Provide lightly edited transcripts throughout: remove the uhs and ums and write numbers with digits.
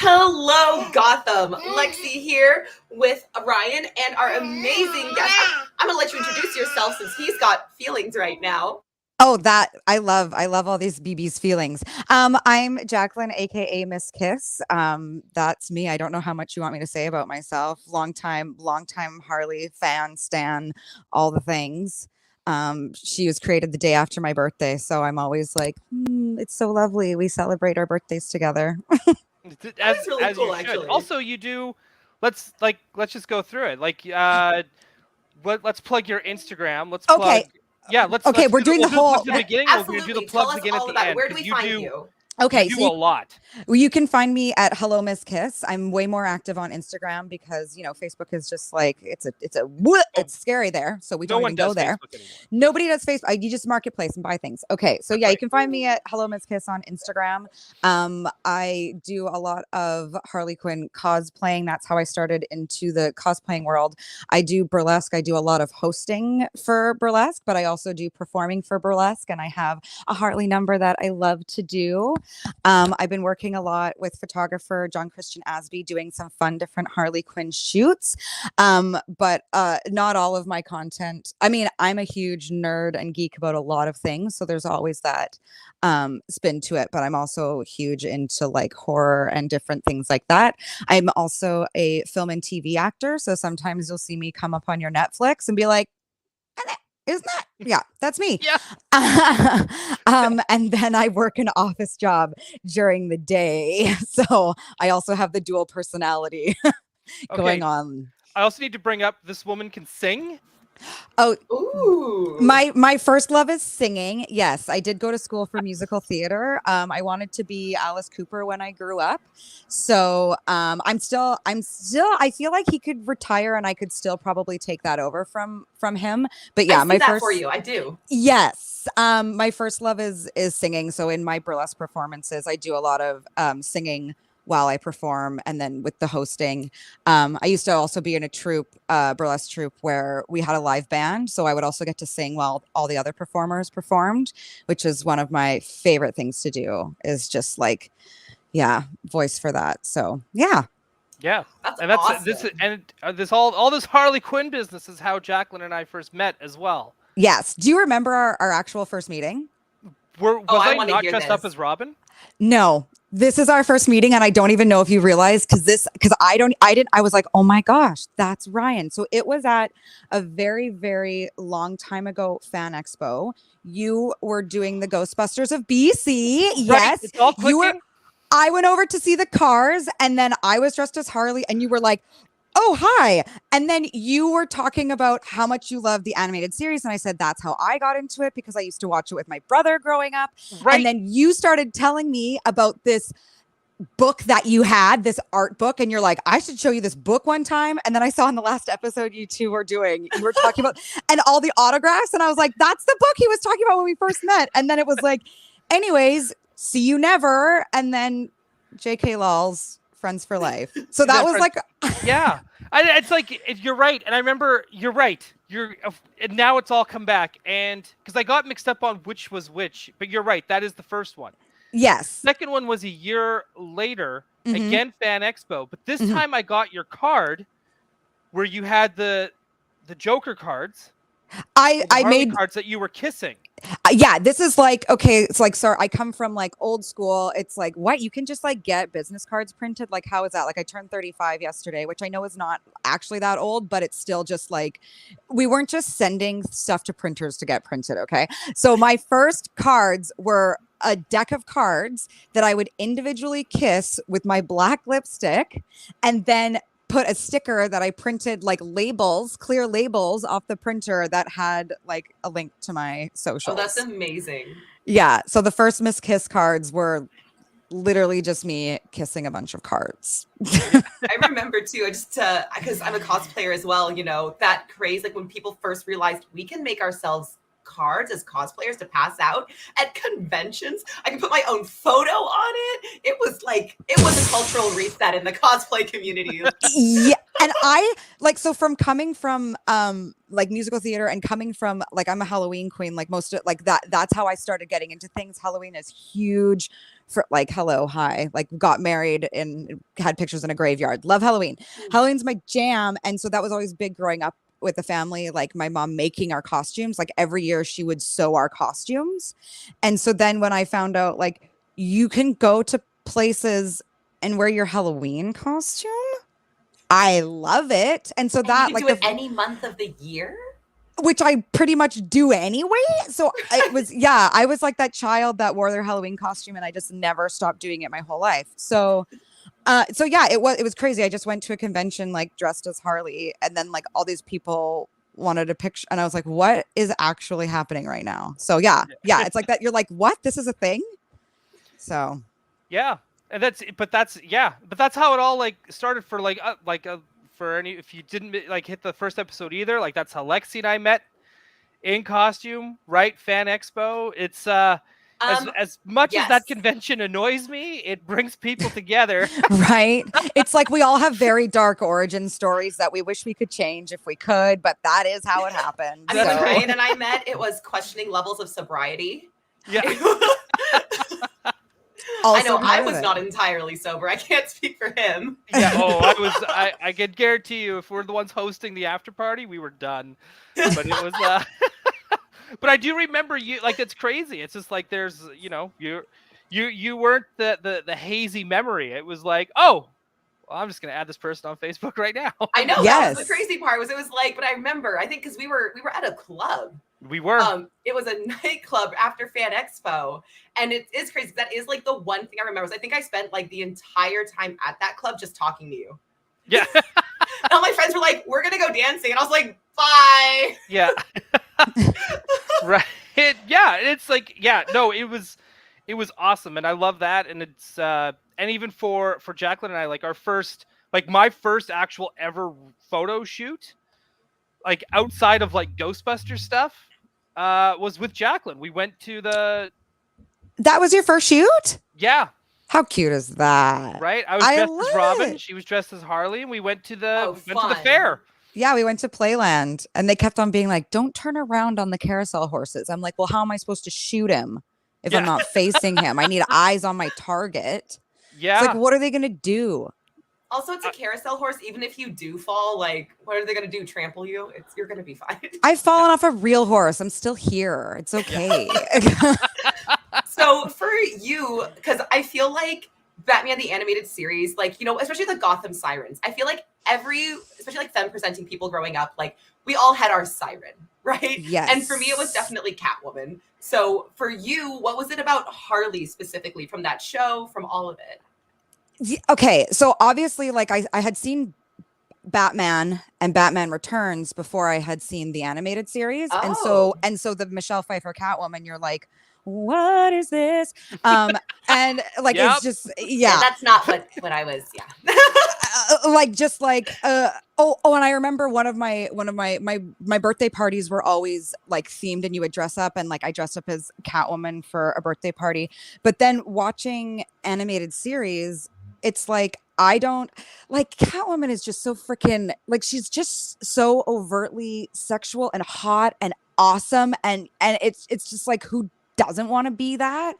Hello, Gotham. Lexi here with Ryan and our amazing guest. I'm going to let you introduce yourself since he's got feelings right now. Oh, that I love all these BB's feelings. I'm Jacqueline, aka Miss Kiss. That's me. I don't know how much you want me to say about myself. Long time Harley fan, stan, all the things. She was created the day after my birthday, so I'm always like, it's so lovely. We celebrate our birthdays together. That's really as cool, you should. actually. Also, you do. Let's just go through it. Let's plug your Instagram. Let's plug. Okay. Yeah, let's. Okay, we're doing the whole. Plugs at the beginning. Absolutely. We'll do the Tell plugs us again at all the about it. end. Where do we find you? Okay, you so do a lot. Well, you can find me at Hello Miss Kiss. I'm way more active on Instagram because Facebook is just like it's scary there, so we don't even go there. Nobody does Facebook. You just marketplace and buy things. Okay, so yeah, you can find me at Hello Miss Kiss on Instagram. I do a lot of Harley Quinn cosplaying. That's how I started into the cosplaying world. I do burlesque. I do a lot of hosting for burlesque, but I also do performing for burlesque, and I have a Harley number that I love to do. I've been working a lot with photographer John Christian Asby doing some fun different Harley Quinn shoots, but not all of my content. I mean, I'm a huge nerd and geek about a lot of things, so there's always that spin to it, but I'm also huge into like horror and different things like that. I'm also a film and TV actor, so sometimes you'll see me come up on your Netflix and be like, isn't that? Yeah, that's me. Yeah. And then I work an office job during the day. So I also have the dual personality going on. I also need to bring up this woman can sing. Oh, ooh. My first love is singing. Yes, I did go to school for musical theater. I wanted to be Alice Cooper when I grew up. So I'm still I feel like he could retire and I could still probably take that over from him. But yeah, my first for you. I do. Yes. My first love is singing. So in my burlesque performances, I do a lot of singing while I perform, and then with the hosting. I used to also be in a troupe, burlesque troupe, where we had a live band, so I would also get to sing while all the other performers performed, which is one of my favorite things to do, is just like, voice for that. So yeah. That's awesome. All this Harley Quinn business is how Jacqueline and I first met as well. Yes. Do you remember our actual first meeting? Was I not dressed up as Robin? No. This is our first meeting, and I don't even know if you realized because I was like, oh my gosh, that's Ryan. So it was at a very, very long time ago fan expo. You were doing the Ghostbusters of BC. Right. Yes. It's all clicking. I went over to see the cars, and then I was dressed as Harley, and you were like, oh, hi. And then you were talking about how much you love the animated series. And I said, that's how I got into it because I used to watch it with my brother growing up. Right. And then you started telling me about this book that you had, this art book. And you're like, I should show you this book one time. And then I saw in the last episode you were talking about and all the autographs. And I was like, that's the book he was talking about when we first met. And then it was like, anyways, see you never. And then JK Lols. Friends for life. So that was like, yeah, it's like you're right, and I remember you're right. And now it's all come back, and because I got mixed up on which was which, but you're right. That is the first one. Yes. Second one was a year later, again Fan Expo, but this time I got your card where you had the Joker cards. I made cards that you were kissing. Yeah, this is like, okay, it's like, sorry, I come from like old school. It's like, what? You can just like get business cards printed? Like, how is that? Like, I turned 35 yesterday, which I know is not actually that old, but it's still just like, we weren't just sending stuff to printers to get printed, okay? So my first cards were a deck of cards that I would individually kiss with my black lipstick and then put a sticker that I printed like labels, clear labels off the printer that had like a link to my socials. Oh, that's amazing. Yeah. So the first Miss Kiss cards were literally just me kissing a bunch of cards. I remember too, just because I'm a cosplayer as well, that craze, like when people first realized we can make ourselves cards as cosplayers to pass out at conventions. I can put my own photo on it. It was a cultural reset in the cosplay community. Yeah. And I so from coming from like musical theater and coming from like, I'm a Halloween queen, like most of like that's how I started getting into things. Halloween is huge for like, hello, hi, like got married and had pictures in a graveyard. Love Halloween. Halloween's my jam. And so that was always big growing up with the family, like my mom making our costumes. Like every year she would sew our costumes. And so then when I found out like you can go to places and wear your Halloween costume, I love it. And so And that you can like do it any month of the year, which I pretty much do anyway. So it was, yeah, I was like that child that wore their Halloween costume and I just never stopped doing it my whole life. So yeah, it was crazy. I just went to a convention like dressed as Harley, and then like all these people wanted a picture, and I was like, what is actually happening right now? So yeah, it's like that. You're like, what? This is a thing? So yeah, and that's how it all like started for for any, if you didn't like hit the first episode either, like that's how Lexi and I met in costume, right? Fan Expo. It's as much as that convention annoys me, it brings people together. Right? It's like we all have very dark origin stories that we wish we could change if we could, but that is how it happened. I mean, when Ryan and I met, it was questioning levels of sobriety. Yeah. I know I was not entirely sober. I can't speak for him. Yeah. Oh, I can guarantee you, if we're the ones hosting the after party, we were done. But it was. But I do remember you. Like, it's crazy. It's just like there's, you weren't the hazy memory. It was like, oh, well, I'm just gonna add this person on Facebook right now. I know. Yes. That was the crazy part. It was like, but I remember. I think because we were at a club. We were. It was a nightclub after Fan Expo, and it is crazy. That is like the one thing I remember. I think I spent like the entire time at that club just talking to you. Yeah. And all my friends were like, "We're gonna go dancing," and I was like, "Bye." Yeah. Right. Yeah. It's like, yeah. No. It was awesome, and I love that. And it's and even for Jacqueline and I, like my first actual ever photo shoot, like outside of like Ghostbuster stuff, was with Jacqueline. We went to That was your first shoot? Yeah. How cute is that? Right? I was dressed as Robin. She was dressed as Harley, and we went to the fair. Yeah, we went to Playland, and they kept on being like, "Don't turn around on the carousel horses." I'm like, "Well, how am I supposed to shoot him if I'm not facing him? I need eyes on my target." Yeah. It's like, what are they gonna do? Also, it's a carousel horse. Even if you do fall, like, what are they going to do? Trample you? You're going to be fine. I've fallen off a real horse. I'm still here. It's okay. So for you, because I feel like Batman the Animated Series, like, especially the Gotham Sirens, I feel like especially like femme-presenting people growing up, like, we all had our siren, right? Yes. And for me, it was definitely Catwoman. So for you, what was it about Harley specifically from that show, from all of it? Okay, so obviously, like I had seen Batman and Batman Returns before I had seen the animated series, and so the Michelle Pfeiffer Catwoman, you're like, what is this? And like it's just that's not what I was. Yeah, and I remember one of my birthday parties were always like themed, and you would dress up, and like I dressed up as Catwoman for a birthday party. But then watching animated series, it's like I don't like Catwoman is just so freaking like she's just so overtly sexual and hot and awesome, and it's just like who doesn't want to be that?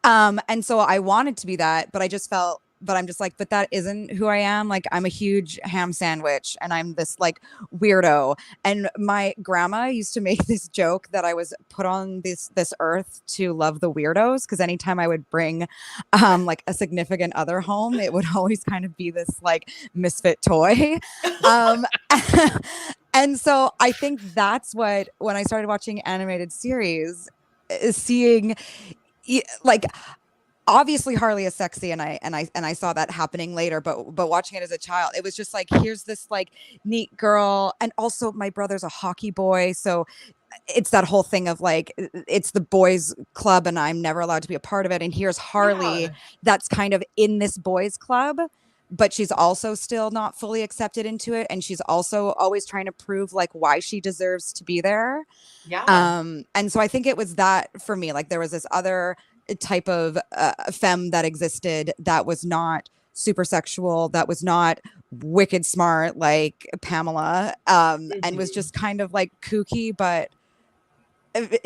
And so I wanted to be that, but I just felt, but I'm just like, but that isn't who I am. Like I'm a huge ham sandwich and I'm this like weirdo. And my grandma used to make this joke that I was put on this earth to love the weirdos. Cause anytime I would bring like a significant other home, it would always kind of be this like misfit toy. And so I think that's what, when I started watching animated series, is seeing like, obviously Harley is sexy and I saw that happening later, but watching it as a child, it was just like, here's this like neat girl. And also my brother's a hockey boy. So it's that whole thing of like, it's the boys club and I'm never allowed to be a part of it. And here's Harley that's kind of in this boys club, but she's also still not fully accepted into it. And she's also always trying to prove like why she deserves to be there. Yeah. And so I think it was that for me, like there was this other type of femme that existed that was not super sexual, that was not wicked smart like Pamela, and was just kind of like kooky, but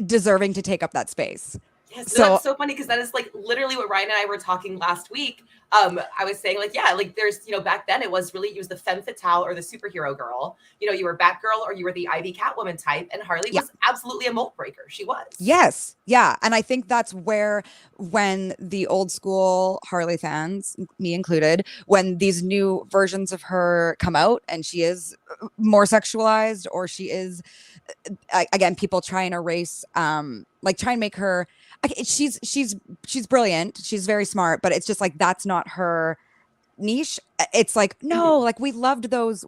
deserving to take up that space. Yes, so that's so funny because that is like literally what Ryan and I were talking last week. I was saying like, yeah, like there's, back then it was the femme fatale or the superhero girl. You were Batgirl or you were the Ivy Catwoman type, and Harley was absolutely a mold breaker. She was. Yes. Yeah. And I think that's where, when the old school Harley fans, me included, when these new versions of her come out and she is more sexualized, or she is, again, people try and erase, like try and make her, she's brilliant. She's very smart, but it's just like, that's not her niche. It's like, no, like we loved those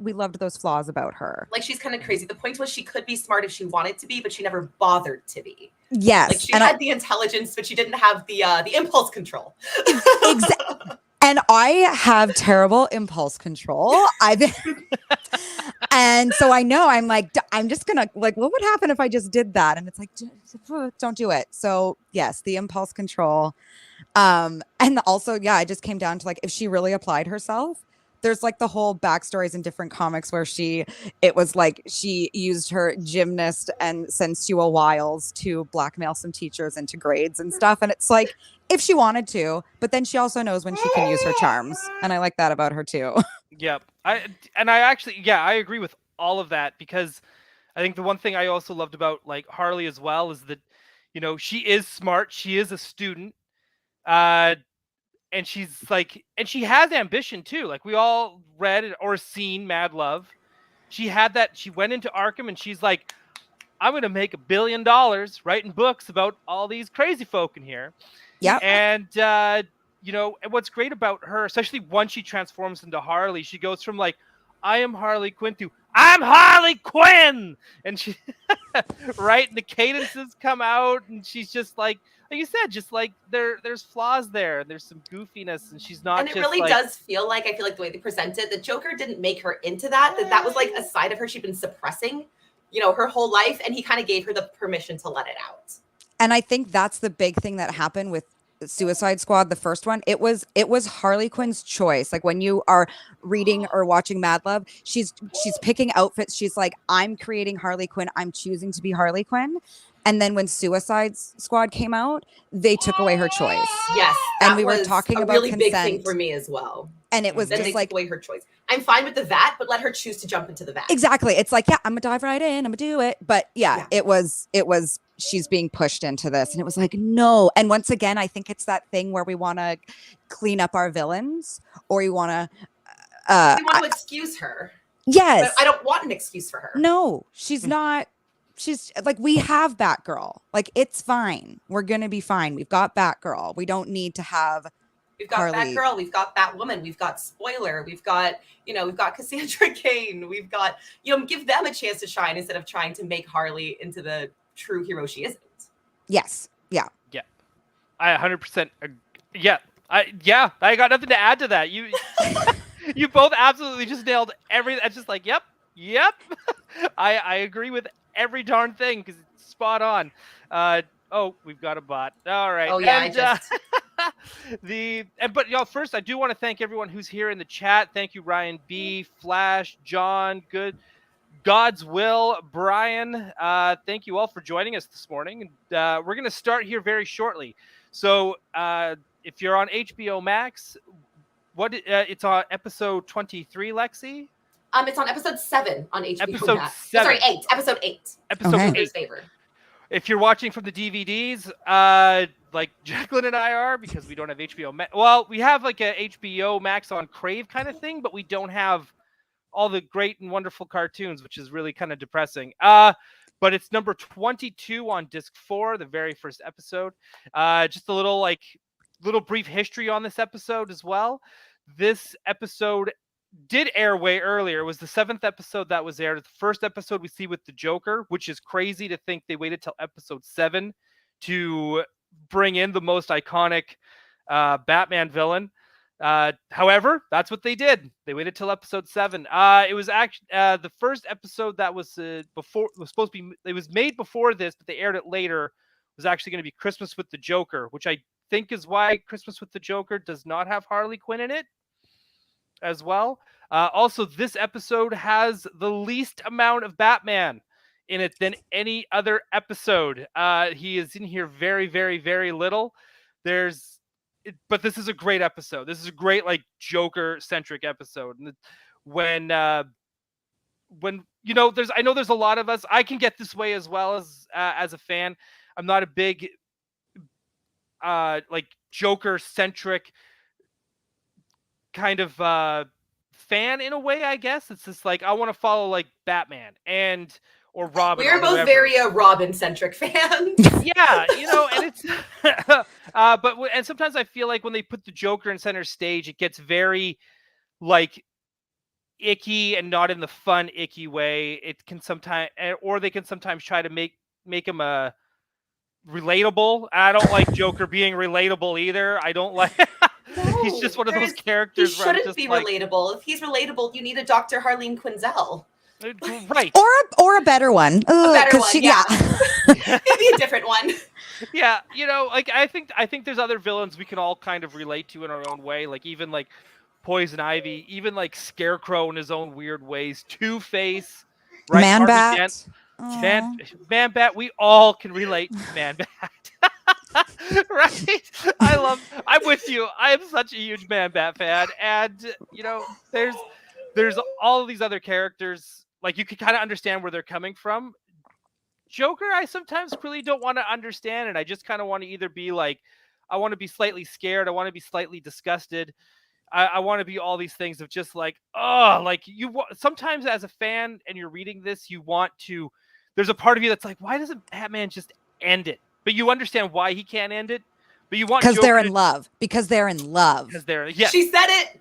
flaws about her. Like, she's kind of crazy. The point was she could be smart if she wanted to be, but she never bothered to be. Yes. Like, she had the intelligence, but she didn't have the impulse control. Exactly. And I have terrible impulse control. And so I know, I'm like, I'm just gonna, like, what would happen if I just did that? And it's like, don't do it. So yes, the impulse control. And also, I just came down to like, if she really applied herself, there's like the whole backstories in different comics where it was like she used her gymnast and sensual wiles to blackmail some teachers into grades and stuff. And it's like, if she wanted to, but then she also knows when she can use her charms. And I like that about her too. Yep. I agree with all of that, because I think the one thing I also loved about like Harley as well is that, she is smart. She is a student. And she's like, and she has ambition too. Like, we all read or seen Mad Love. She had that. She went into Arkham and she's like, I'm going to make $1 billion writing books about all these crazy folk in here. Yeah. And, and what's great about her, especially once she transforms into Harley, she goes from like, I am Harley Quinn to I'm Harley Quinn. And she, right. And the cadences come out and she's just like you said, just like there's flaws there. There's some goofiness, and she's not. And it really does feel like, I feel like the way they present it, the Joker didn't make her into that. That was like a side of her she'd been suppressing, her whole life, and he kind of gave her the permission to let it out. And I think that's the big thing that happened with Suicide Squad, the first one. It was Harley Quinn's choice. Like, when you are reading or watching Mad Love, she's picking outfits. She's like, I'm creating Harley Quinn. I'm choosing to be Harley Quinn. And then when Suicide Squad came out, they took away her choice. Yes. And we were talking about really consent. Big thing for me as well. And it was then just they like, took away her choice. I'm fine with the vat, but let her choose to jump into the vat. Exactly. It's like, I'm gonna dive right in. I'm gonna do it. But it was she's being pushed into this, and it was like, no. And once again, I think it's that thing where we want to clean up our villains, or you want to we want to excuse her. Yes. But I don't want an excuse for her. No, she's not. She's like, we have Batgirl. Like, it's fine. We're gonna be fine. We've got Batgirl. We don't need to have. We've got Harley. Batgirl, we've got Batwoman, we've got Spoiler, we've got Cassandra Cain, we've got, give them a chance to shine instead of trying to make Harley into the true hero she isn't. Yes. Yeah. Yeah. I 100%. I got nothing to add to that. You, you both absolutely just nailed everything. It's just like, yep. I agree with every darn thing, because it's spot on. We've got a bot. All right. Oh yeah, but first I do want to thank everyone who's here in the chat. Thank you, Ryan B, Flash, John, God's Will, Brian. Thank you all for joining us this morning. And we're going to start here very shortly. So if you're on HBO Max, it's on episode 23, Lexi? It's on episode 7 on HBO episode Max. 7. Sorry, 8. Episode 8. Episode 8. Favor. If you're watching from the DVDs, like Jacqueline and I are, because we don't have HBO Max. Well, we have like a HBO Max on Crave kind of thing, but we don't have all the great and wonderful cartoons, which is really kind of depressing. But it's number 22 on disc 4, the very first episode. Just a little brief history on this episode as well. This episode did air way earlier. It was the 7th episode that was aired. The first episode we see with the Joker, which is crazy to think they waited till episode 7 to bring in the most iconic Batman villain. However, that's what they did. They waited till episode 7. It was actually the first episode that was before. It was supposed to be. It was made before this, but they aired it later. Was actually going to be Christmas with the Joker, which I think is why Christmas with the Joker does not have Harley Quinn in it as well. Also, this episode has the least amount of Batman in it than any other episode. He is in here very, very, very little. But this is a great episode. This is a great like Joker centric episode. And when I know there's a lot of us. I can get this way as well as a fan. I'm not a big like Joker centric kind of fan in a way, I guess. It's just like I want to follow like Batman or Robin. We are both very Robin centric fans. Yeah, and it's and sometimes I feel like when they put the Joker in center stage, it gets very like icky and not in the fun icky way. It can sometimes, or they can sometimes try to make him a relatable. I don't like Joker being relatable either. I don't like. No, he's just one of those characters. He shouldn't be relatable. If he's relatable, you need a Dr. Harleen Quinzel. Right. Or a better one. A better one, yeah. Maybe a different one. Yeah, like I think there's other villains we can all kind of relate to in our own way. Like even like Poison Ivy, even like Scarecrow in his own weird ways, Two-Face, right? Man-Bat. Man-Bat, we all can relate to Man-Bat. Right? I'm with you. I am such a huge Man-Bat fan. And, there's all of these other characters. Like, you can kind of understand where they're coming from. Joker, I sometimes really don't want to understand. And I just kind of want to either be like, I want to be slightly scared. I want to be slightly disgusted. I want to be all these things of just like, oh, like sometimes as a fan and you're reading this, there's a part of you that's like, why doesn't Batman just end it? But you understand why he can't end it. But you want because they're in love. Because they're in love. Yes. She said it.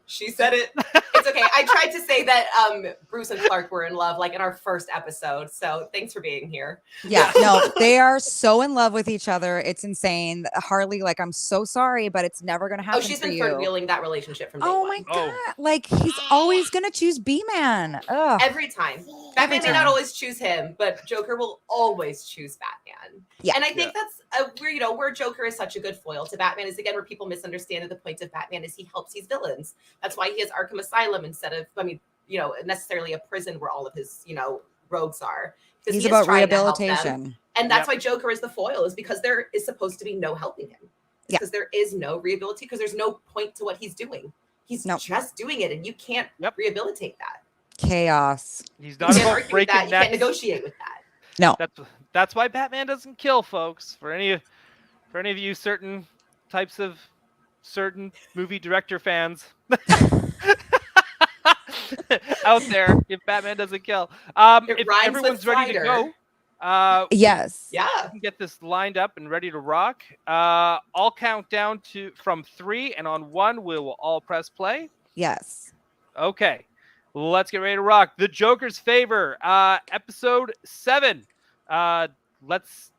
It's okay. I tried to say that Bruce and Clark were in love, like in our first episode. So thanks for being here. Yeah, no, they are so in love with each other. It's insane. Harley, like, I'm so sorry, but it's never gonna happen. Oh, she's been freewheeling that relationship from day one. My god! Like he's always gonna choose B-Man. Ugh. Every time. Batman may not always choose him, but Joker will always choose Batman. Yeah, and I think that's where Joker is such a good foil to Batman is again where people misunderstand that the point of Batman is he helps these villains. That's why he has Arkham Asylum instead of necessarily a prison where all of his rogues are. He's about rehabilitation, and that's why Joker is the foil, is because there is supposed to be no helping him. Because there is no rehabilitation, because there's no point to what he's doing. He's just doing it, and you can't rehabilitate that. Chaos. He's not about breaking that. You can't negotiate with that. No. That's why Batman doesn't kill, folks. For any of you certain types of certain movie director fans out there, if Batman doesn't kill. If everyone's ready to go, yes. Yeah. We can get this lined up and ready to rock. I'll count down from 3, and on 1 we will all press play. Yes. Okay. Let's get ready to rock. The Joker's Favor, episode 7. First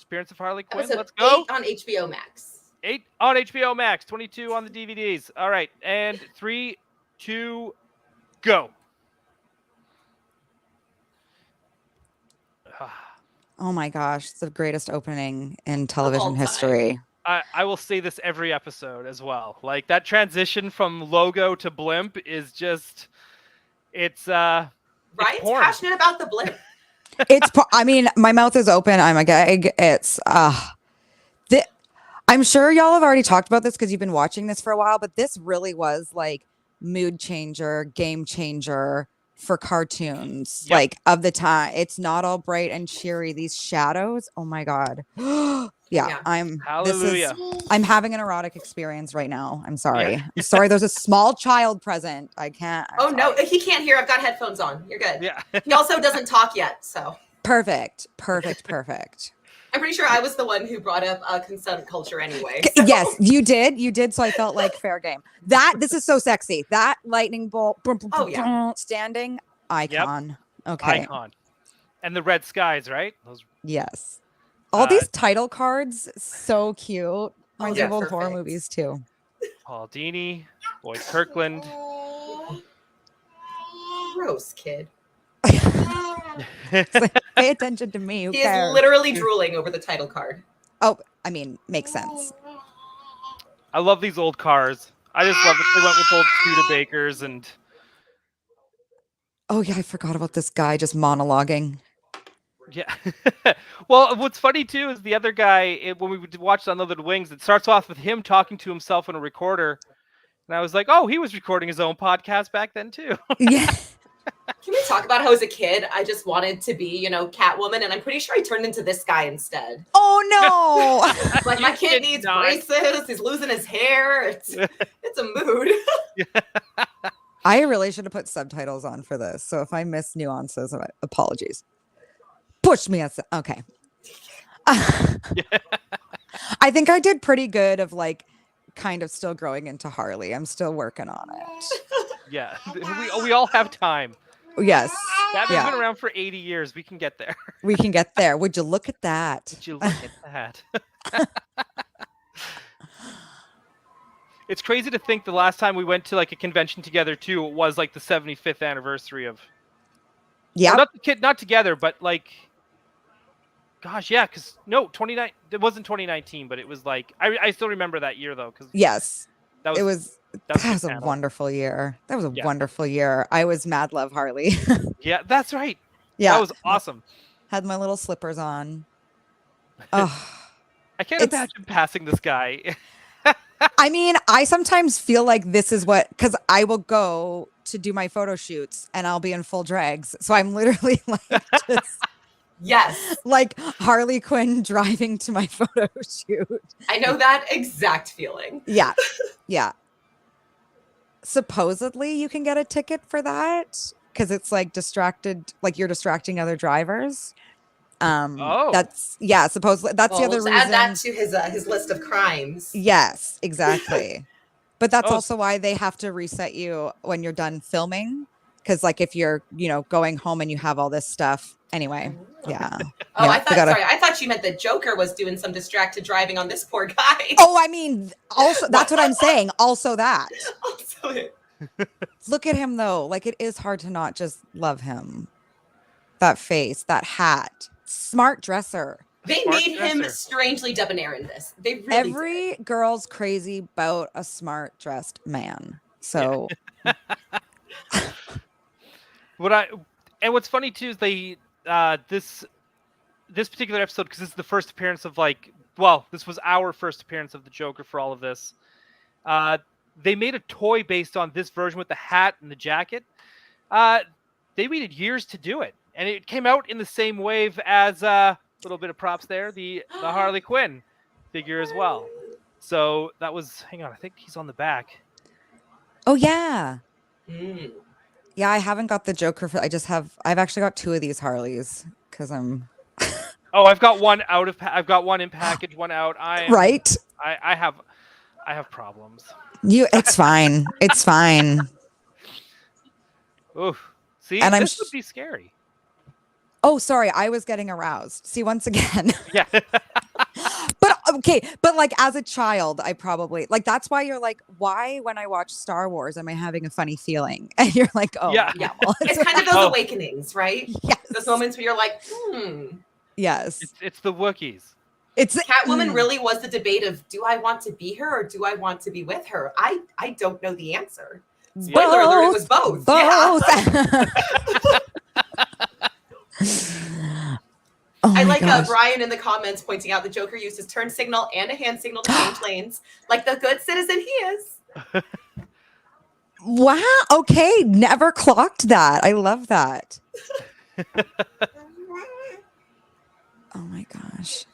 appearance of Harley Quinn. Let's go. 8 on HBO Max. 8 on HBO Max. 22 on the DVDs. All right. And 3, 2, go. Oh my gosh. It's the greatest opening in television history. I will say this every episode as well. Like that transition from logo to blimp is just, it's Ryan's passionate about the blimp. I mean, my mouth is open. I'm a gag. It's I'm sure y'all have already talked about this because you've been watching this for a while, but this really was like mood changer, game changer for cartoons, like of the time. It's not all bright and cheery. These shadows. Oh my God. Hallelujah. I'm having an erotic experience right now. I'm sorry. Yeah. I'm sorry. There's a small child present. I can't. No, he can't hear. I've got headphones on. You're good. Yeah. He also doesn't talk yet. So perfect. I'm pretty sure I was the one who brought up consent culture anyway. So. Yes, you did. So I felt like fair game. This is so sexy. That lightning bolt standing icon. Yep. Okay. Icon. And the red skies, right? Yes. All these title cards, so cute. Reminds me of old horror movies too. Paul Dini, Boyd Kirkland. Gross kid. Like, pay attention to me. He is literally drooling over the title card. Oh, I mean, makes sense. I love these old cars. I just love it. They went with old Studebakers and. Oh yeah, I forgot about this guy just monologuing. Yeah. Well, what's funny too is the other guy, when we watched Unlimited Wings, it starts off with him talking to himself in a recorder. And I was like, oh, he was recording his own podcast back then too. Yeah. Can we talk about how as a kid I just wanted to be, Catwoman, and I'm pretty sure I turned into this guy instead. Oh no! Like my kid needs braces. He's losing his hair. It's a mood. I really should have put subtitles on for this. So if I miss nuances, apologies. Push me. Okay. I think I did pretty good of like kind of still growing into Harley. I'm still working on it. Yeah. We all have time. Yes. Batman's been around for 80 years. We can get there. We can get there. Would you look at that? Would you look at that? It's crazy to think the last time we went to like a convention together too was like the 75th anniversary of. Yeah. Not together, but like. Gosh, yeah, because it wasn't 2019, but it was like I still remember that year though. Yes, that was a wonderful year. That was a wonderful year. I was Mad Love Harley. Yeah, that's right. Yeah, that was awesome. Had my little slippers on. Oh, I can't imagine passing this guy. I mean, I sometimes feel like this is because I will go to do my photo shoots and I'll be in full drags. So I'm literally like just yes, like Harley Quinn driving to my photo shoot. I know that exact feeling. Yeah. Yeah. Supposedly you can get a ticket for that because it's like you're distracting other drivers. Supposedly that's the other reason. Add that to his list of crimes. Yes, exactly. But that's also why they have to reset you when you're done filming, because like if you're going home and you have all this stuff anyway. Yeah. I thought you meant the Joker was doing some distracted driving on this poor guy. Oh, I mean, also that's what I'm saying. Also that. Look at him though. Like it is hard to not just love him. That face, that hat. Smart dresser. They made him strangely debonair in this. They really Every girl's crazy about a smart dressed man. So what's funny too is they this particular episode, because this is the first appearance of this was our first appearance of the Joker for all of this. They made a toy based on this version with the hat and the jacket. They waited years to do it. And it came out in the same wave as a little bit of props there, the Harley Quinn figure as well. So that was, hang on, I think he's on the back. Oh yeah. Yeah, I haven't got the Joker I've actually got two of these Harleys because I'm I've got one I've got one in package, one out. I have problems. It's fine. It's fine. Oh, see, and this would be scary. Oh, sorry. I was getting aroused. See, once again. Yeah. But like as a child, I probably that's why you're like, why when I watch Star Wars am I having a funny feeling? And you're like, oh yeah. Well, it's kind of those awakenings, right? Yes. Those moments where you're like, Yes. It's the Wookiees. Catwoman really was the debate of, do I want to be her or do I want to be with her? I don't know the answer. Spoiler alert, it was both. Yeah. Oh I like Brian in the comments pointing out the Joker used his turn signal and a hand signal to change lanes, like the good citizen he is. Wow. Okay. Never clocked that. I love that. Oh my gosh.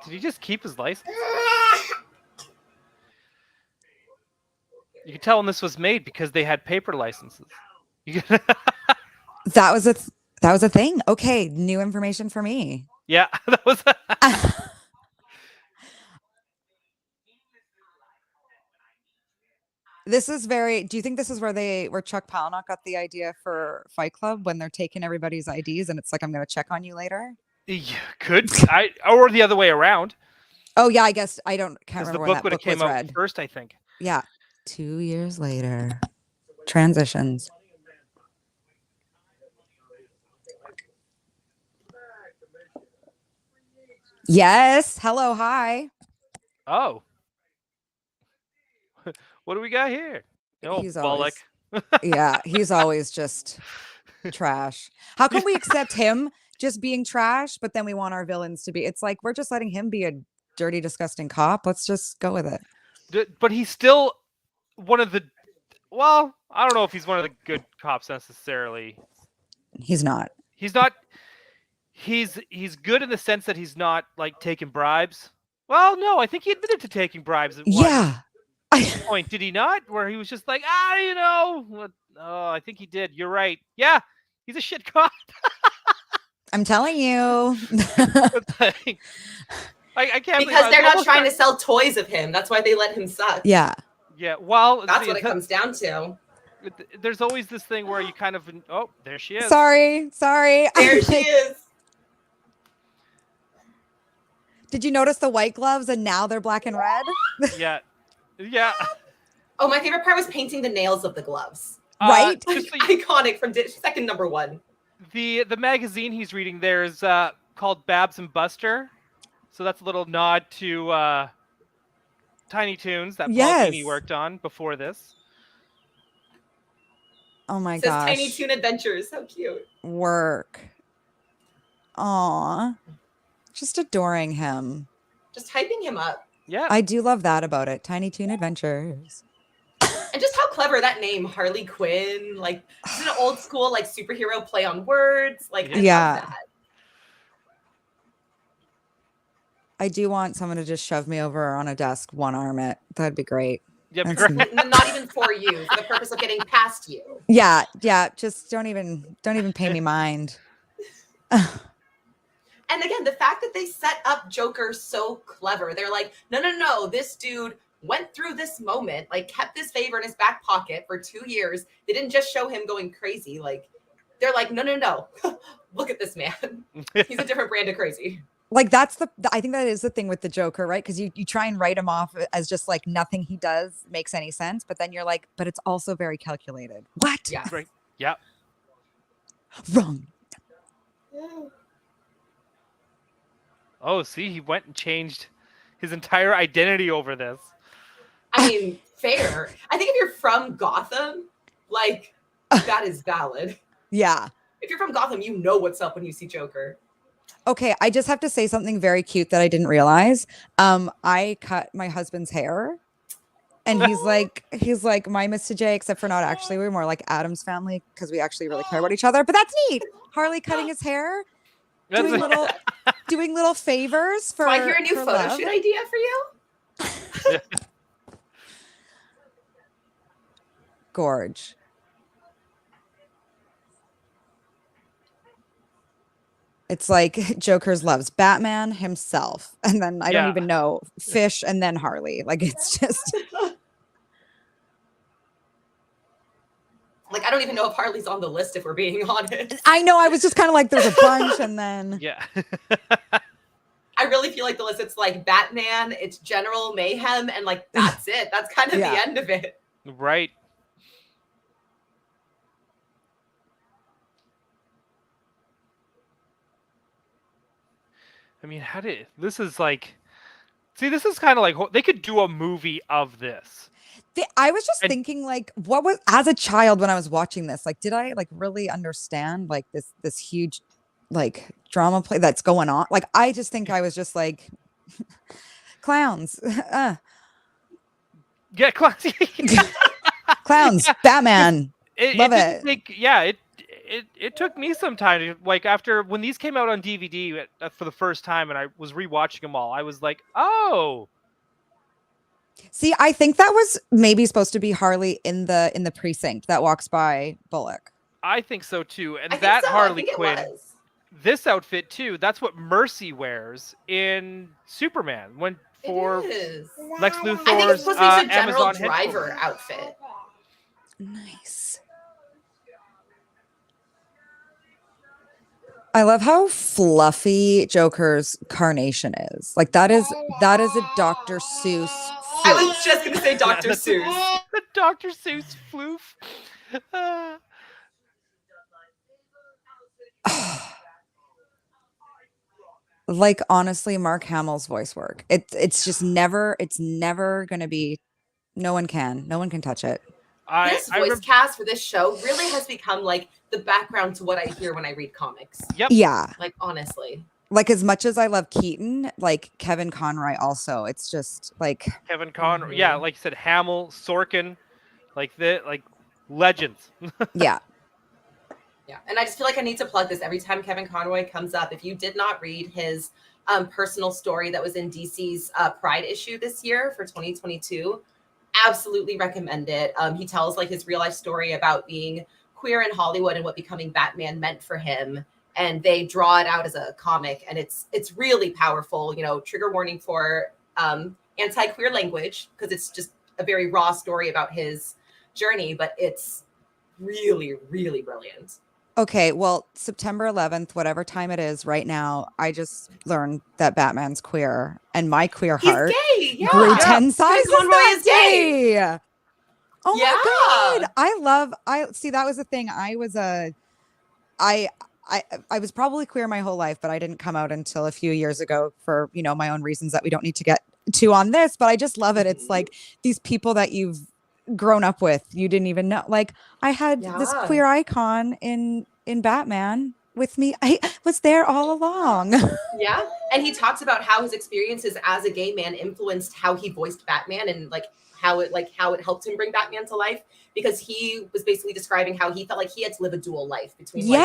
Did he just keep his license? You can tell when this was made because they had paper licenses. That was a thing. Okay, new information for me. Yeah, that was. This is very. Do you think this is where Chuck Palahniuk got the idea for Fight Club when they're taking everybody's IDs and it's like, I'm going to check on you later? Yeah, or the other way around. Oh yeah, I guess can't remember the when book that would have book was came out read. first, I think. Yeah, 2 years later, transitions. Yes. Hello. Hi. Oh. What do we got here? Oh, He's Bullock. Yeah, he's always just Trash. How can we accept him just being trash, but then we want our villains to be? It's like we're just letting him be a dirty, disgusting cop. Let's just go with it. But he's still one of the. Well, I don't know if he's one of the good cops necessarily. He's not. He's not. He's good in the sense that he's not like taking bribes. Well, no, I think he admitted to taking bribes at one point. Did he not? Where he was just like, what? Oh, I think he did. You're right. Yeah, he's a shit cop. I'm telling you. I can't because they're not trying to sell toys of him. That's why they let him suck. Yeah. Yeah. Well, that's what it comes down to. There's always this thing where you kind of, oh, there she is. Sorry. There she is. Did you notice the white gloves and now they're black and red? Yeah. Oh, my favorite part was painting the nails of the gloves. Right? Iconic from second number one. The magazine he's reading there is called Babs and Buster. So that's a little nod to Tiny Toons that Paul Dini worked on before this. Oh my gosh. Tiny Toon Adventures. How cute. Work. Aw. Just adoring him. Just hyping him up. Yeah. I do love that about it. Tiny Toon Adventures. And just how clever that name, Harley Quinn. Like, it's an old school, like, superhero play on words. Like, I love that. I do want someone to just shove me over on a desk, one arm it. That'd be great. Yeah, not even for you, for the purpose of getting past you. Yeah. Just don't even pay me mind. And again, the fact that they set up Joker so clever. They're like, no, this dude went through this moment, like kept this favor in his back pocket for 2 years. They didn't just show him going crazy. Like, they're like, no. Look at this man. He's a different brand of crazy. Like I think that is the thing with the Joker, right? Because you try and write him off as just like nothing he does makes any sense. But then you're like, but it's also very calculated. What? Yeah. Right. Yeah. Wrong. Yeah. Oh, see, he went and changed his entire identity over this. I mean, fair. I think if you're from Gotham, like, that is valid. Yeah. If you're from Gotham, you know what's up when you see Joker. Okay, I just have to say something very cute that I didn't realize. I cut my husband's hair, and he's like my Mr. J, except for not actually. We're more like Adam's family because we actually really care about each other. But that's neat. Harley cutting his hair, doing little favors for. So I hear a new photo love. shoot idea for you. Gorge. It's like Joker's loves Batman himself, and then I don't even know Fish, and then Harley. Like, it's just like, I don't even know if Harley's on the list, if we're being honest. I know. I was just kind of like, there's a bunch, and then I really feel like the list. It's like Batman, it's General Mayhem, and like that's it. That's kind of the end of it. Right. I mean, this is like, see, this is kind of like, they could do a movie of this. I was just thinking, like, what was, as a child when I was watching this, like, did I like really understand like this huge like drama play that's going on? Like, I just think I was just like, clowns. Yeah, clowns. Clowns, Batman. Love it. It took me some time to, like, after when these came out on DVD for the first time and I was rewatching them all, I was like, oh. See, I think that was maybe supposed to be Harley in the precinct that walks by Bullock. I think so too. And that Harley Quinn, this outfit too, that's what Mercy wears in Superman for Lex Luthor's I think it's supposed to be a general Amazon driver outfit. Nice. I love how fluffy Joker's carnation is. Like, that is a Dr. Seuss floof. I was just gonna say Dr. Seuss. The Dr. Seuss floof. Like, honestly, Mark Hamill's voice work. It's just never gonna be. No one can touch it. This voice cast for this show really has become like the background to what I hear when I read comics. Yep. Yeah. Like, honestly. Like, as much as I love Keaton, like Kevin Conroy also, it's just like Kevin Conroy. Yeah, like you said, Hamill, Sorkin, like legends. Yeah. Yeah, and I just feel like I need to plug this every time Kevin Conroy comes up. If you did not read his personal story that was in DC's Pride issue this year for 2022, absolutely recommend it. He tells like his real life story about being queer in Hollywood and what becoming Batman meant for him. And they draw it out as a comic, and it's really powerful. You know, trigger warning for anti-queer language, because it's just a very raw story about his journey, but it's really, really brilliant. Okay, well, September 11th, whatever time it is right now, I just learned that Batman's queer, and my queer heart He's gay, yeah. grew 10 sizes Conroy that is gay. day. Oh my God. I see, that was the thing. I was probably queer my whole life, but I didn't come out until a few years ago for, you know, my own reasons that we don't need to get to on this, but I just love it. It's like these people that you've grown up with, you didn't even know. Like, I had this queer icon in Batman with me. I was there all along. Yeah. And he talks about how his experiences as a gay man influenced how he voiced Batman, and how it helped him bring Batman to life, because he was basically describing how he felt like he had to live a dual life between you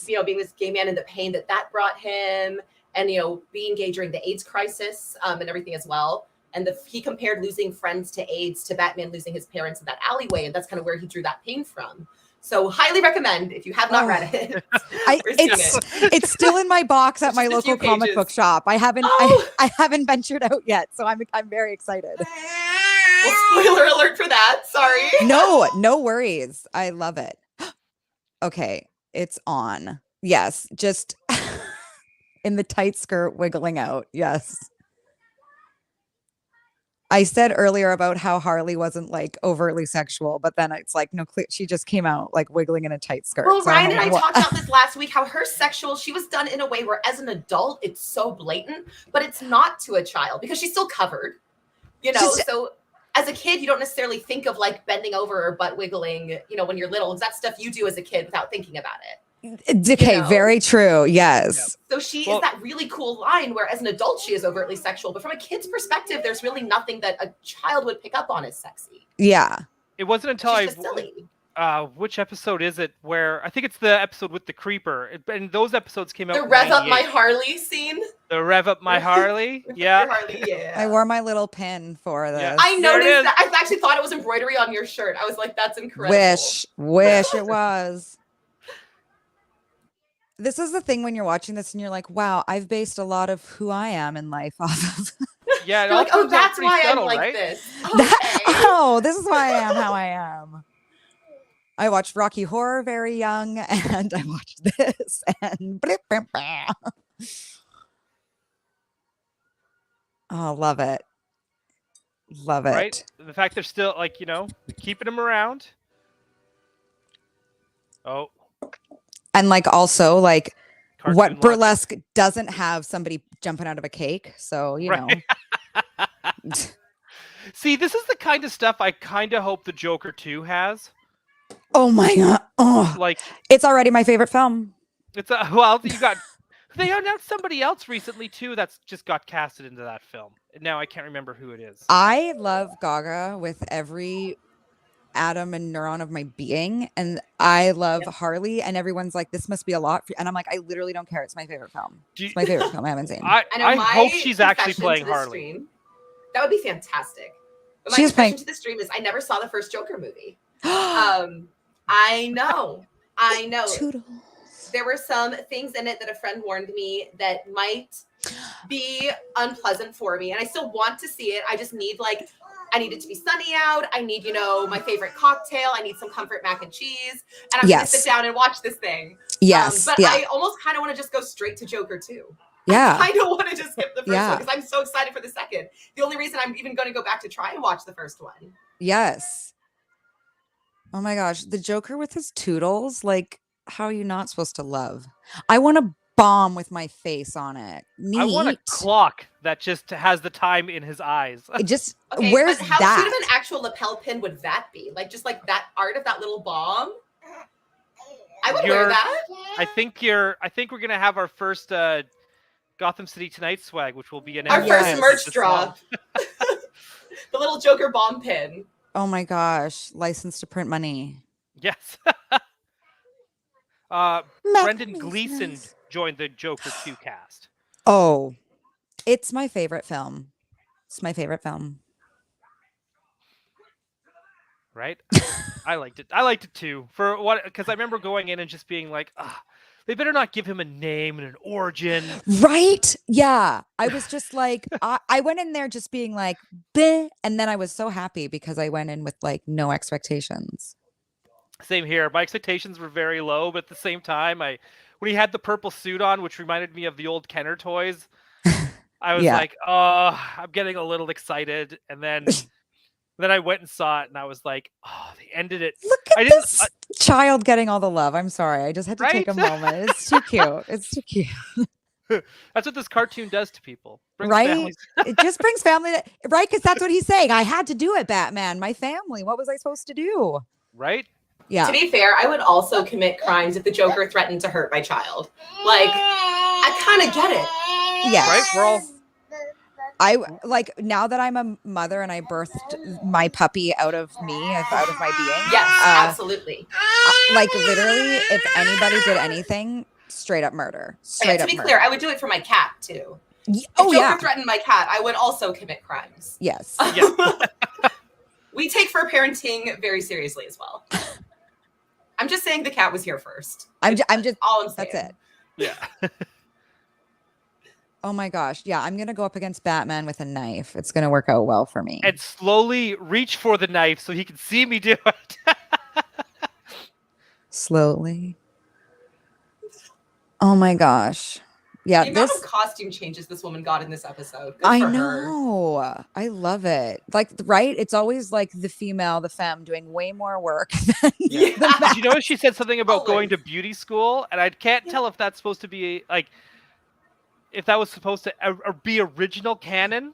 know, being this gay man and the pain that brought him, and, you know, being gay during the AIDS crisis and everything as well. And he compared losing friends to AIDS to Batman losing his parents in that alleyway, and that's kind of where he drew that pain from. So highly recommend if you have not read it. It's still in my box at my local comic book shop. I haven't ventured out yet, so I'm very excited. Well, spoiler alert for that. Sorry. No worries. I love it. Okay, it's on. Yes, just in the tight skirt wiggling out. Yes. I said earlier about how Harley wasn't like overtly sexual, but then it's like, no, she just came out like wiggling in a tight skirt. Well, Ryan and I talked about this last week, how her sexual, she was done in a way where as an adult, it's so blatant, but it's not to a child because she's still covered, you know? So as a kid, you don't necessarily think of like bending over or butt wiggling, you know, when you're little, because that's stuff you do as a kid without thinking about it. Okay, you know? Very true. Yes. So she is that really cool line where as an adult, she is overtly sexual, but from a kid's perspective, there's really nothing that a child would pick up on as sexy. Yeah. It wasn't until which episode is it where I think it's the episode with the creeper, and those episodes came out. The Rev Up My Harley scene. The Rev Up My Harley. Yeah. Harley, yeah. I wore my little pin for this. Yeah. I noticed that. I actually thought it was embroidery on your shirt. I was like, that's incredible. Wish it was. This is the thing when you're watching this and you're like, wow, I've based a lot of who I am in life off of. Yeah. You're like, oh, that's why I'm like this. Okay. This is why I am how I am. I watched Rocky Horror very young, and I watched this, and oh, love it. Love it. Right? The fact they're still like, you know, keeping him around. Oh. And like also like Cartoon what burlesque doesn't have somebody jumping out of a cake. So, you know. See, this is the kind of stuff I kind of hope the Joker 2 has. Oh my God. Oh, like it's already my favorite film. It's they announced somebody else recently too that's just got casted into that film. Now I can't remember who it is. I love Gaga with every atom and neuron of my being, and I love Harley, and everyone's like, this must be a lot, and I'm like, I literally don't care. It's my favorite film. It's my favorite film I haven't seen. I hope she's actually playing Harley. Stream, that would be fantastic. But my confession to the stream is I never saw the first Joker movie. I know. Toodles. There were some things in it that a friend warned me that might be unpleasant for me, and I still want to see it. I just need I need it to be sunny out. I need, you know, my favorite cocktail. I need some comfort mac and cheese, and I'm gonna sit down and watch this thing. Yes, but I almost kind of want to just go straight to Joker 2. Yeah, I don't want to just skip the first one because I'm so excited for the second. The only reason I'm even going to go back to try and watch the first one. Yes. Oh my gosh, the Joker with his toodles, like, how are you not supposed to love? I want a bomb with my face on it. Neat. I want a clock that just has the time in his eyes. It just where's but how that? cute of an actual lapel pin would that be? Like just like that art of that little bomb. I would wear that. I think we're gonna have our first Gotham City Tonight swag, which will be an our first merch drop. The little Joker bomb pin. Oh my gosh, license to print money. Yes. Brendan Gleeson joined the Joker 2 cast. Oh, it's my favorite film. It's my favorite film. Right? I liked it. I liked it too. For what? Because I remember going in and just being like, they better not give him a name and an origin. Right? Yeah. I was just like, I went in there just being like, bleh, and then I was so happy because I went in with like no expectations. Same here. My expectations were very low, but at the same time, when he had the purple suit on, which reminded me of the old Kenner toys, I was like, oh, I'm getting a little excited. And then I went and saw it, and I was like, oh, they ended it. Look at this child getting all the love. I'm sorry. I just had to take a moment. It's too cute. It's too cute. That's what this cartoon does to people. Right? It just brings family. Right? Because that's what he's saying. I had to do it, Batman. My family. What was I supposed to do? Right? Yeah. To be fair, I would also commit crimes if the Joker threatened to hurt my child. Like, I kind of get it. Yes. Right? We're all... I like now that I'm a mother and I birthed my puppy out of me, out of my being. Yes, absolutely. Like literally, if anybody did anything, straight up murder. Straight up. To be clear, I would do it for my cat too. If Joker threatened my cat, I would also commit crimes. Yes. We take fur parenting very seriously as well. I'm just saying the cat was here first. I'm just all I'm saying. That's it. Yeah. Oh my gosh. Yeah, I'm going to go up against Batman with a knife. It's going to work out well for me. And slowly reach for the knife so he can see me do it. Slowly. Oh my gosh. Yeah, the amount of costume changes this woman got in this episode. Good I for know. her. I love it. Like, right? It's always like the femme doing way more work. Did you notice she said something about going to beauty school? And I can't tell if that's supposed to be like, if that was supposed to be original canon,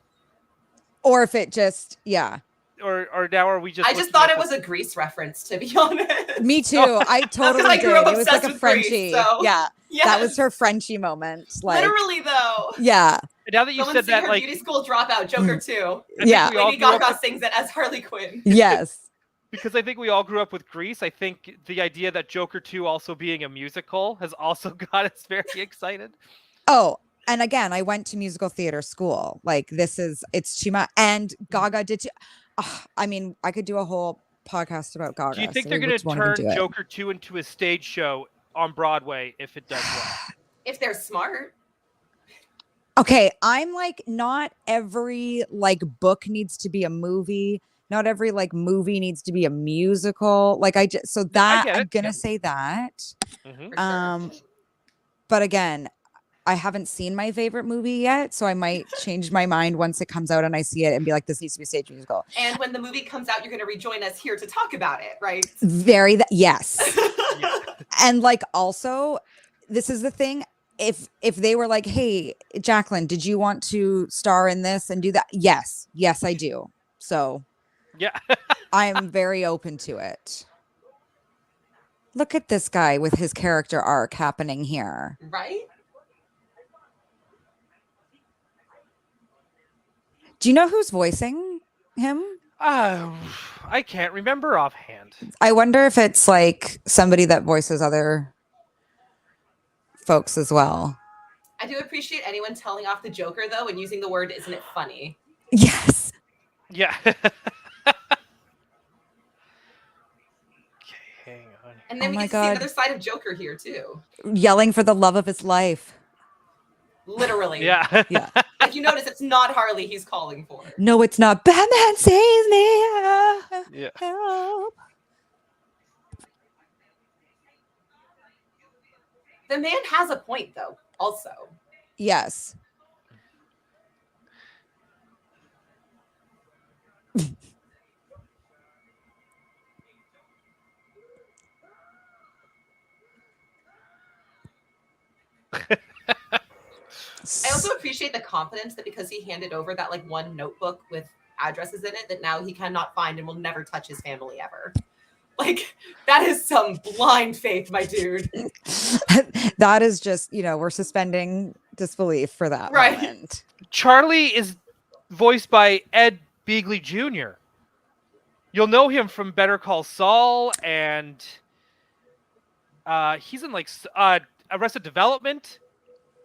or if it just or now are we just? I just thought it was a Grease reference, to be honest. Me too. I totally did. It was like a Frenchie. Grease, so. Yeah, yes. That was her Frenchie moment. Like, literally, though. Yeah. Now that you said that, like beauty school dropout, Joker 2. Yeah, Lady Gaga sings it as Harley Quinn. Yes. Because I think we all grew up with Grease. I think the idea that Joker 2 also being a musical has also got us very excited. Oh. And again, I went to musical theater school. Like it's Chima and Gaga did. I mean, I could do a whole podcast about Gaga. Do you think they're going to turn Joker 2 into a stage show on Broadway if it does well? If they're smart. Okay, I'm like, not every like book needs to be a movie. Not every like movie needs to be a musical. Like I'm gonna say that. Mm-hmm. But again, I haven't seen my favorite movie yet, so I might change my mind once it comes out and I see it and be like, this needs to be a stage musical. And when the movie comes out, you're going to rejoin us here to talk about it, right? Yes. Yeah. And like, also, this is the thing. If they were like, hey, Jacqueline, did you want to star in this and do that? Yes, I do. So yeah, I'm very open to it. Look at this guy with his character arc happening here. Right? Do you know who's voicing him? I can't remember offhand. I wonder if it's like somebody that voices other folks as well. I do appreciate anyone telling off the Joker, though, and using the word, isn't it funny? Yes. Yeah. Okay, hang on. And then we get to see another side of Joker here, too. Yelling for the love of his life. Literally. Yeah. Yeah. If you notice, it's not Harley he's calling for. No, it's not. Batman saves me. Yeah. Help. The man has a point, though, also. Yes. I also appreciate the confidence that because he handed over that like one notebook with addresses in it that now he cannot find and will never touch his family ever. Like, that is some blind faith, my dude. That is just, we're suspending disbelief for that moment. Charlie is voiced by Ed Begley Jr. You'll know him from Better Call Saul, and he's in like Arrested Development.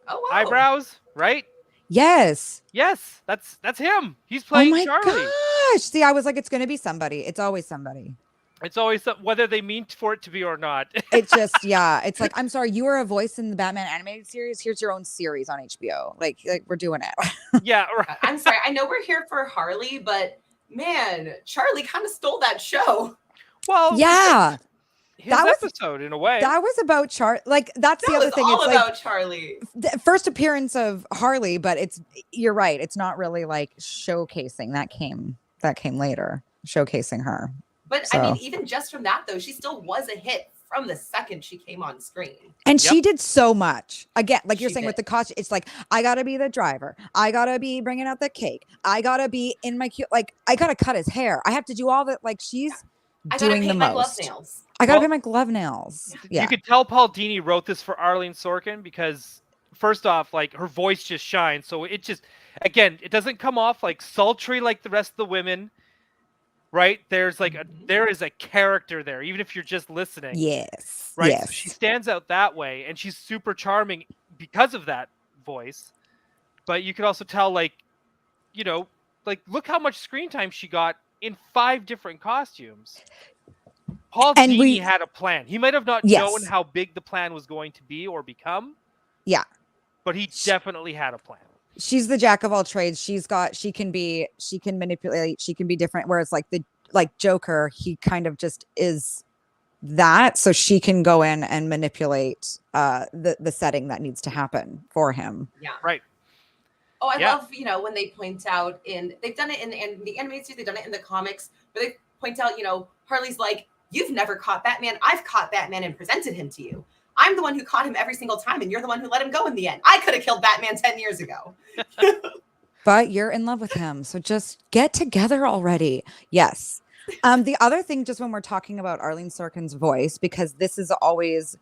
Oh, wow. Eyebrows, right? Yes, that's him. He's playing Charlie. Oh my gosh! See, I was like, it's going to be somebody. It's always somebody. It's always whether they mean for it to be or not. It's just, it's like, I'm sorry, you were a voice in the Batman animated series. Here's your own series on HBO. Like we're doing it. Yeah, right. I'm sorry. I know we're here for Harley, but man, Charlie kind of stole that show. Well, yeah. That episode in a way. That was about Charlie. Like that's the other thing. All it's about like Charlie. The first appearance of Harley, but you're right. It's not really like showcasing. That came later, showcasing her. But so. I mean, even just from that though, she still was a hit from the second she came on screen. And she did so much. Again, like you're saying did. with the costume, it's like, I gotta be the driver. I gotta be bringing out the cake. I gotta be in my like, I gotta cut his hair. I have to do all that. Like she's doing the most. Glove nails. I gotta paint my glove nails. Yeah. You could tell Paul Dini wrote this for Arlene Sorkin because first off, like her voice just shines. So it just, again, it doesn't come off like sultry like the rest of the women. Right? There is a character there, even if you're just listening. Yes. Right? Yes. So she stands out that way, and she's super charming because of that voice. But you could also tell, like, look how much screen time she got in 5 different costumes. Paul Dini had a plan. He might have not known how big the plan was going to be or become. Yeah. But he definitely had a plan. She's the jack of all trades. She can manipulate, she can be different. Whereas like Joker, he kind of just is that. So she can go in and manipulate the setting that needs to happen for him. Yeah. Right. Oh, I love, when they point out they've done it in the animated series, they've done it in the comics, but they point out, Harley's like, you've never caught Batman. I've caught Batman and presented him to you. I'm the one who caught him every single time, and you're the one who let him go in the end. I could have killed Batman 10 years ago. But you're in love with him, so just get together already. Yes. The other thing, just when we're talking about Arlene Sorkin's voice, because this is always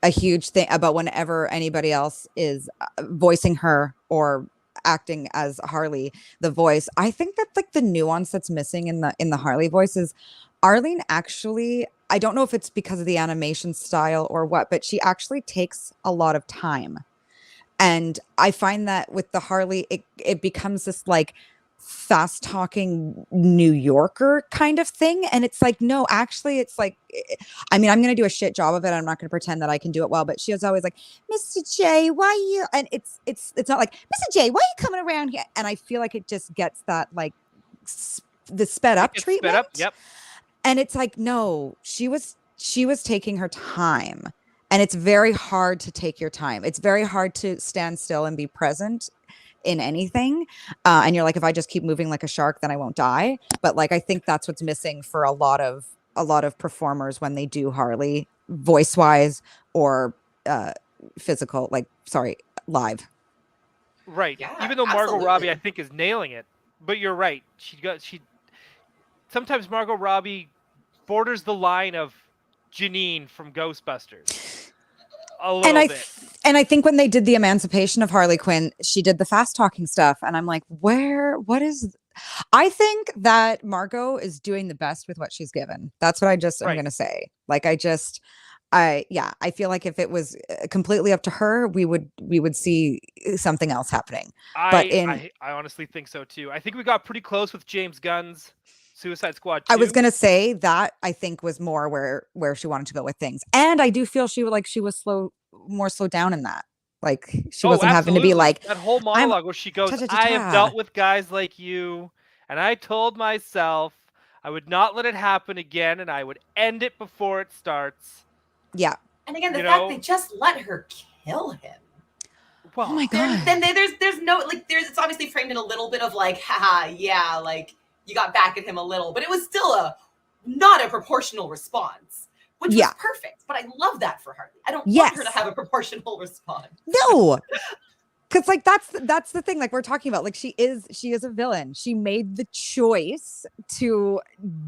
a huge thing about whenever anybody else is voicing her or acting as Harley, the voice. I think that like the nuance that's missing in the Harley voice is Arlene actually, I don't know if it's because of the animation style or what, but she actually takes a lot of time. And I find that with the Harley, it becomes this like fast talking New Yorker kind of thing. And it's like, no, actually it's like, I mean, I'm going to do a shit job of it. I'm not going to pretend that I can do it well, but she was always like, Mr. J, why you, and it's not like, Mr. J, why are you coming around here? And I feel like it just gets that like the sped up treatment. Sped up, yep. And it's like, no, she was taking her time. And it's very hard to take your time. It's very hard to stand still and be present in anything. And you're like, if I just keep moving like a shark, then I won't die. But like, I think that's what's missing for a lot of performers when they do Harley, voice wise or physical, live. Right. Yeah, even though Margot absolutely. Robbie, I think, is nailing it. But you're right. Sometimes Margot Robbie borders the line of Janine from Ghostbusters a little bit. And I think when they did the emancipation of Harley Quinn, she did the fast talking stuff. And I'm like, I think that Margot is doing the best with what she's given. That's what I'm going to say. Like, I feel like if it was completely up to her, we would see something else happening. I honestly think so too. I think we got pretty close with James Gunn's Suicide Squad 2. I was gonna say that I think was more where she wanted to go with things, and I do feel she was more slowed down in that. Like she wasn't having to be like that whole monologue where she goes, "I have dealt with guys like you, and I told myself I would not let it happen again, and I would end it before it starts." Yeah, and again, the fact they just let her kill him. Well, oh my god! Then there's no like it's obviously framed in a little bit of like, haha, yeah, like. You got back at him a little, but it was still not a proportional response, which was perfect. But I love that for Harley. I don't want her to have a proportional response. No. Because like that's the thing, like we're talking about, like she is a villain. She made the choice to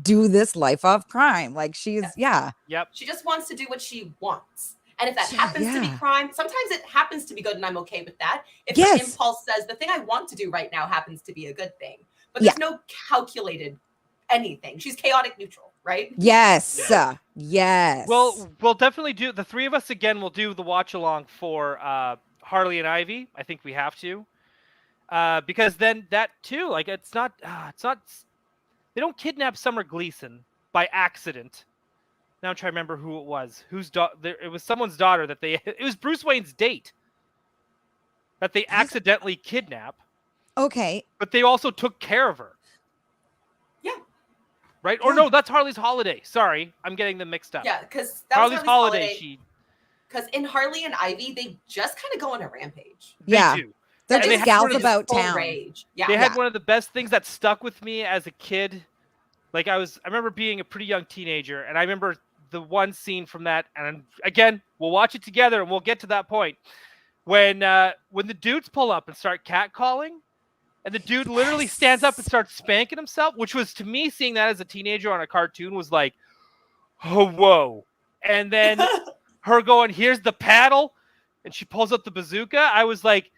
do this life of crime. Like she's Yes. Yep. She just wants to do what she wants. And if that happens to be crime, sometimes it happens to be good and I'm okay with that. If her impulse says the thing I want to do right now happens to be a good thing. But there's no calculated anything. She's chaotic neutral, right? Yes. Yes. Well, we'll definitely do the three of us again. We'll do the watch along for Harley and Ivy. I think we have to, because then that too, like it's not. They don't kidnap Summer Gleason by accident. Now I'm trying to remember who it was. It was someone's daughter that they. It was Bruce Wayne's date that they accidentally kidnap. Okay. But they also took care of her. Yeah. Right? Or no, that's Harley's Holiday. Sorry, I'm getting them mixed up. Yeah, because Harley's Holiday. Because in Harley and Ivy, they just kind of go on a rampage. They do. They're just gals about town. Rage. Yeah. They had one of the best things that stuck with me as a kid. Like I remember being a pretty young teenager, and I remember the one scene from that. And again, we'll watch it together, and we'll get to that point when the dudes pull up and start catcalling, and the dude literally stands up and starts spanking himself, which was, to me, seeing that as a teenager on a cartoon was like, oh, whoa. And then her going, here's the paddle, and she pulls out the bazooka. I was like,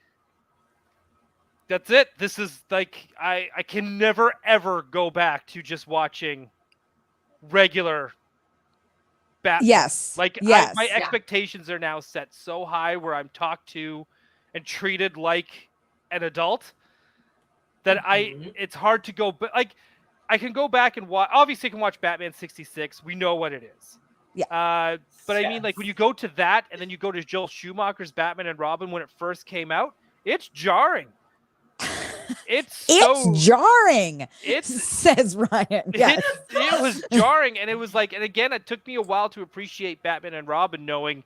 that's it. This is like, I can never, ever go back to just watching regular Batman. Yes. Like, my expectations are now set so high where I'm talked to and treated like an adult that it's hard to go, but like, I can go back and watch, obviously I can watch Batman 66. We know what it is. Yeah. But I mean, like, when you go to that and then you go to Joel Schumacher's Batman and Robin when it first came out, it's jarring. It's jarring. Says Ryan. Yes. It was jarring, and it was like, and again, it took me a while to appreciate Batman and Robin, knowing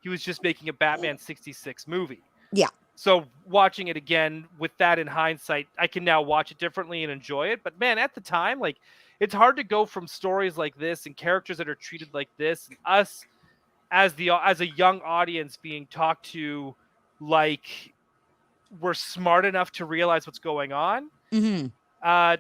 he was just making a Batman 66 movie. Yeah. So watching it again with that in hindsight, I can now watch it differently and enjoy it. But man, at the time, like, it's hard to go from stories like this and characters that are treated like this, and us as a young audience being talked to like we're smart enough to realize what's going on. Mm-hmm.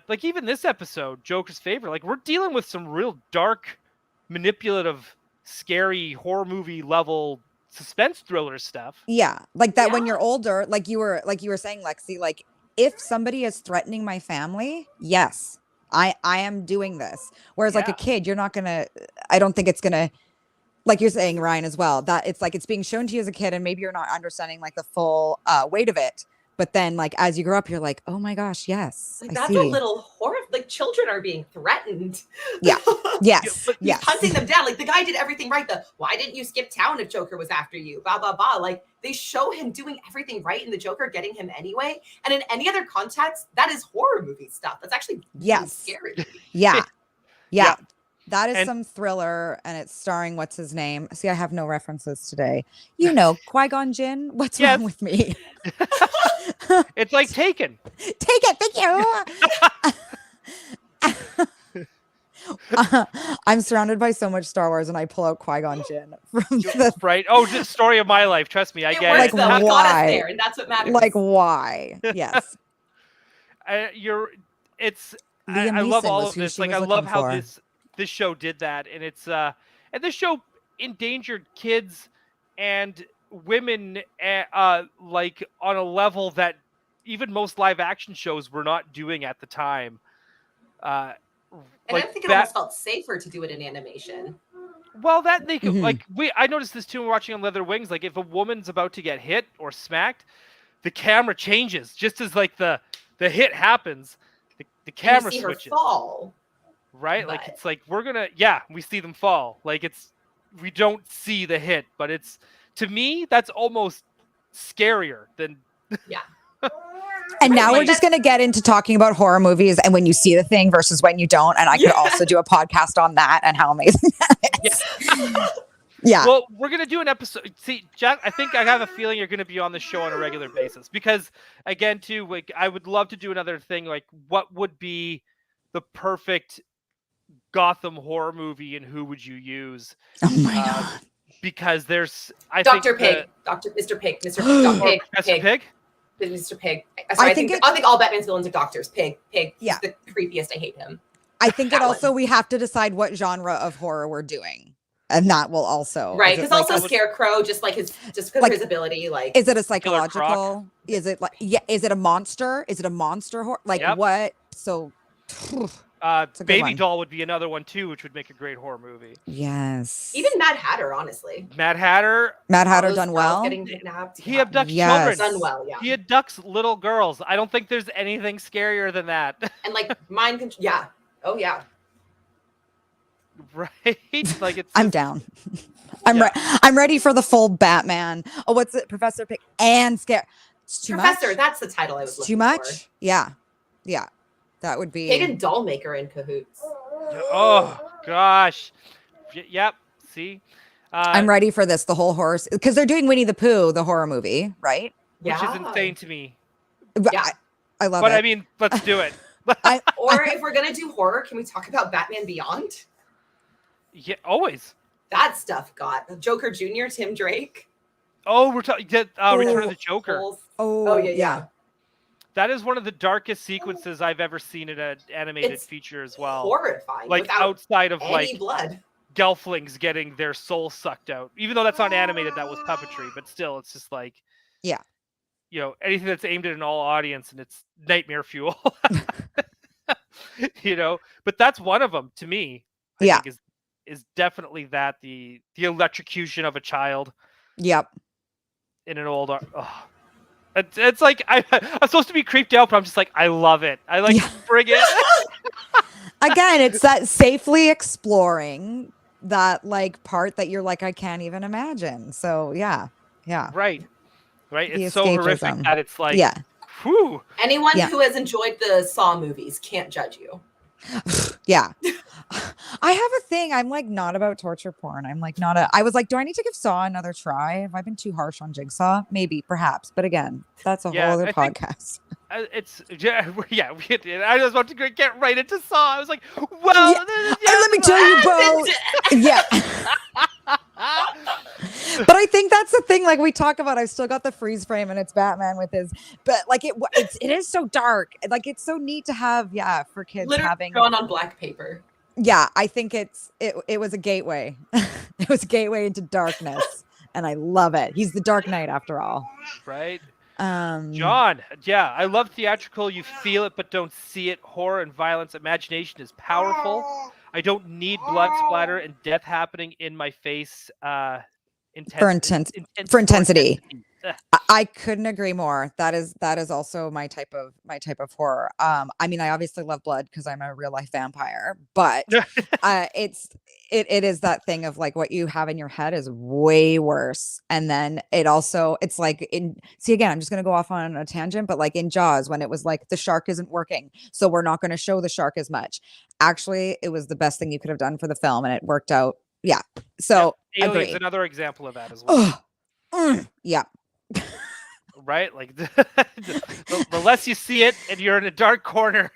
Like even this episode, Joker's Favorite, like we're dealing with some real dark, manipulative, scary horror movie level suspense thriller stuff. Yeah, like that when you're older, like you were saying, Lexi, like if somebody is threatening my family, yes, I am doing this. Whereas like a kid, you're not gonna. I don't think it's gonna. Like you're saying, Ryan, as well, that it's like it's being shown to you as a kid and maybe you're not understanding like the full weight of it. But then like as you grow up, you're like, oh my gosh, yes. Like, that's a little horror. Like children are being threatened. Yeah. Yes. He's hunting them down. Like the guy did everything right. Why didn't you skip town if Joker was after you? Blah, blah, blah. Like they show him doing everything right and the Joker getting him anyway. And in any other context, that is horror movie stuff. That's actually really scary. Yeah. That is some thriller, and it's starring what's his name. See, I have no references today. You know, Qui-Gon Jinn. What's wrong with me? It's like Taken. Take it, thank you. I'm surrounded by so much Star Wars, and I pull out Qui-Gon Jinn from right. Oh, the story of my life. Trust me, I get it. Like why? Got us there, and that's what matters. Like why? Yes. I love all of this. Like I love how this show did that, and it's and this show endangered kids and women like on a level that even most live action shows were not doing at the time. And I think it almost felt safer to do it in animation. Well, that they could I noticed this too when watching on Leather Wings. Like if a woman's about to get hit or smacked, the camera changes just as like the hit happens. The camera switches. Her fall. Right? But... like it's like we see them fall. Like we don't see the hit, but it's, to me, that's almost scarier than And now we're just going to get into talking about horror movies and when you see the thing versus when you don't. And I could also do a podcast on that and how amazing that is. Yeah. Well, we're going to do an episode. See, Jack, I think I have a feeling you're going to be on the show on a regular basis because, again, too, like I would love to do another thing. Like, what would be the perfect Gotham horror movie and who would you use? Oh my God. Because there's, Dr. Pig. Mr. Pig. Professor Pig. Mr. Pig. Sorry, I think all Batman's villains are doctors. Pig. Yeah. He's the creepiest. I hate him. I think it also, we have to decide what genre of horror we're doing. And that will also. Right. Because also Scarecrow, just because of his ability, like. Is it a psychological? Is it like, is it a monster? Is it a monster horror? Like what? So. Baby Doll would be another one too, which would make a great horror movie. Yes. Even Mad Hatter, honestly. Mad Hatter done well. Getting kidnapped. He abducts children. Done well, yeah. He abducts little girls. I don't think there's anything scarier than that. And like mind control. Yeah. Oh yeah. Right. Like it's. I'm down. I'm ready for the full Batman. Oh, what's it? Professor Pig and Scare. It's too Professor. Much? That's the title I was looking too much. For. Yeah. That would be. Pig and Doll Maker in cahoots. Oh gosh. Yep. See. I'm ready for this. The whole horror, because they're doing Winnie the Pooh, the horror movie, right? Which is insane to me. Yeah. I love it. But I mean, let's do it. Or if we're gonna do horror, can we talk about Batman Beyond? Yeah, always. That stuff got Joker Jr., Tim Drake. Oh, we're talking Return of the Joker. Oh yeah. That is one of the darkest sequences I've ever seen in an animated feature as well. Horrifying. Like outside of like blood. Gelflings getting their soul sucked out. Even though that's not animated, that was puppetry, but still it's just like anything that's aimed at an all audience and it's nightmare fuel. But that's one of them to me. I think is definitely that the electrocution of a child. Yep. In an old it's like I'm supposed to be creeped out, but I'm just like, I love it. I like bring it. Again, it's that safely exploring that like part that you're like, I can't even imagine. So yeah. Right. The It's so horrific that it's like, whew. Anyone who has enjoyed the Saw movies can't judge you. Yeah. I have a thing. I'm like not about torture porn. I'm like I was like, do I need to give Saw another try? Have I been too harsh on Jigsaw? Maybe, perhaps. But again, that's a whole other podcast. It's we did. I was about to get right into Saw. I was like, well, let me tell you both. Yeah. But I think that's the thing. Like we talk about, I've still got the freeze frame, and it's Batman with his. But like it is so dark. Like it's so neat to have, for kids literally having drawn on black paper. Yeah, I think it was a gateway. It was a gateway into darkness, and I love it. He's the Dark Knight after all. Right. John, I love theatrical. You feel it, but don't see it. Horror and violence. Imagination is powerful. I don't need blood splatter and death happening in my face. For intensity. I couldn't agree more. That is also my type of horror. I mean, I obviously love blood because I'm a real life vampire, but it is that thing of like what you have in your head is way worse. And then it's like again, I'm just gonna go off on a tangent, but like in Jaws, when it was like the shark isn't working, so we're not going to show the shark as much. Actually, it was the best thing you could have done for the film, and it worked out. Yeah. So Alien's another example of that as well. Yeah. Right? Like the less you see it and you're in a dark corner,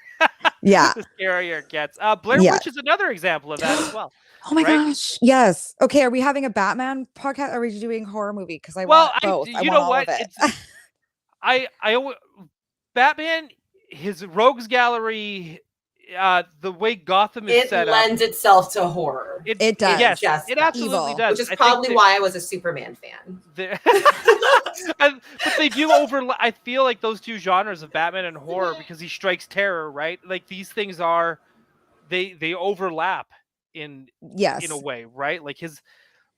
the scarier it gets. Blair Witch is another example of that as well. Oh my gosh. Yes. Okay. Are we having a Batman podcast? Or are we doing horror movie? Because I want both. You know what? I Batman, his rogues gallery, the way Gotham is set up, it lends itself to horror. It does. Yes, it absolutely does. Which is probably why I was a Superman fan. But they do I feel like those two genres of Batman and horror, because he strikes terror, right? Like these things they overlap in a way, right? Like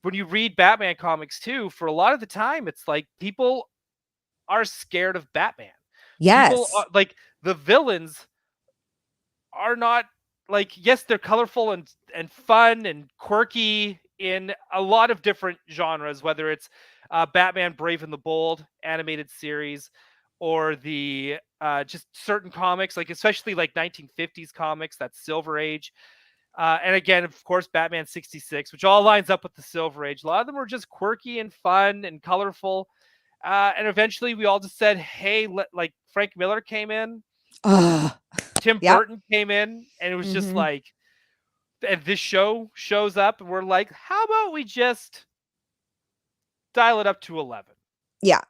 when you read Batman comics too, for a lot of the time, it's like people are scared of Batman. Yes. People are, like the villains are not like, yes, they're colorful and fun and quirky in a lot of different genres, whether it's Batman Brave and the Bold animated series or the just certain comics, like especially like 1950s comics, that Silver Age. And again, of course, Batman 66, which all lines up with the Silver Age. A lot of them were just quirky and fun and colorful. And eventually we all just said, hey, like Frank Miller came in. Tim Burton came in, and it was just like, and this shows up, and we're like, how about we just dial it up to 11? Yeah.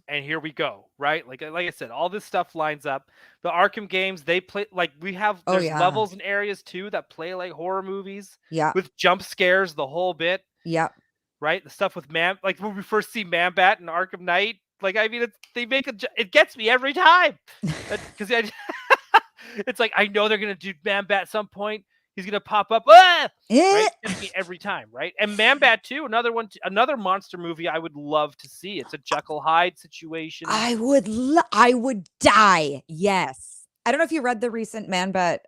and here we go, right? Like I said, all this stuff lines up. The Arkham games, they play like there's levels and areas too that play like horror movies. Yeah. With jump scares, the whole bit. Yep. Right? The stuff with like when we first see Man-Bat in Arkham Knight, like I mean, it gets me every time because it's like I know they're gonna do Man-Bat at some point. He's gonna pop up, right? It gets me every time, right? And Man-Bat too, another monster movie I would love to see. It's a Jekyll Hyde situation. I would die. Yes. I don't know if you read the recent Man-Bat.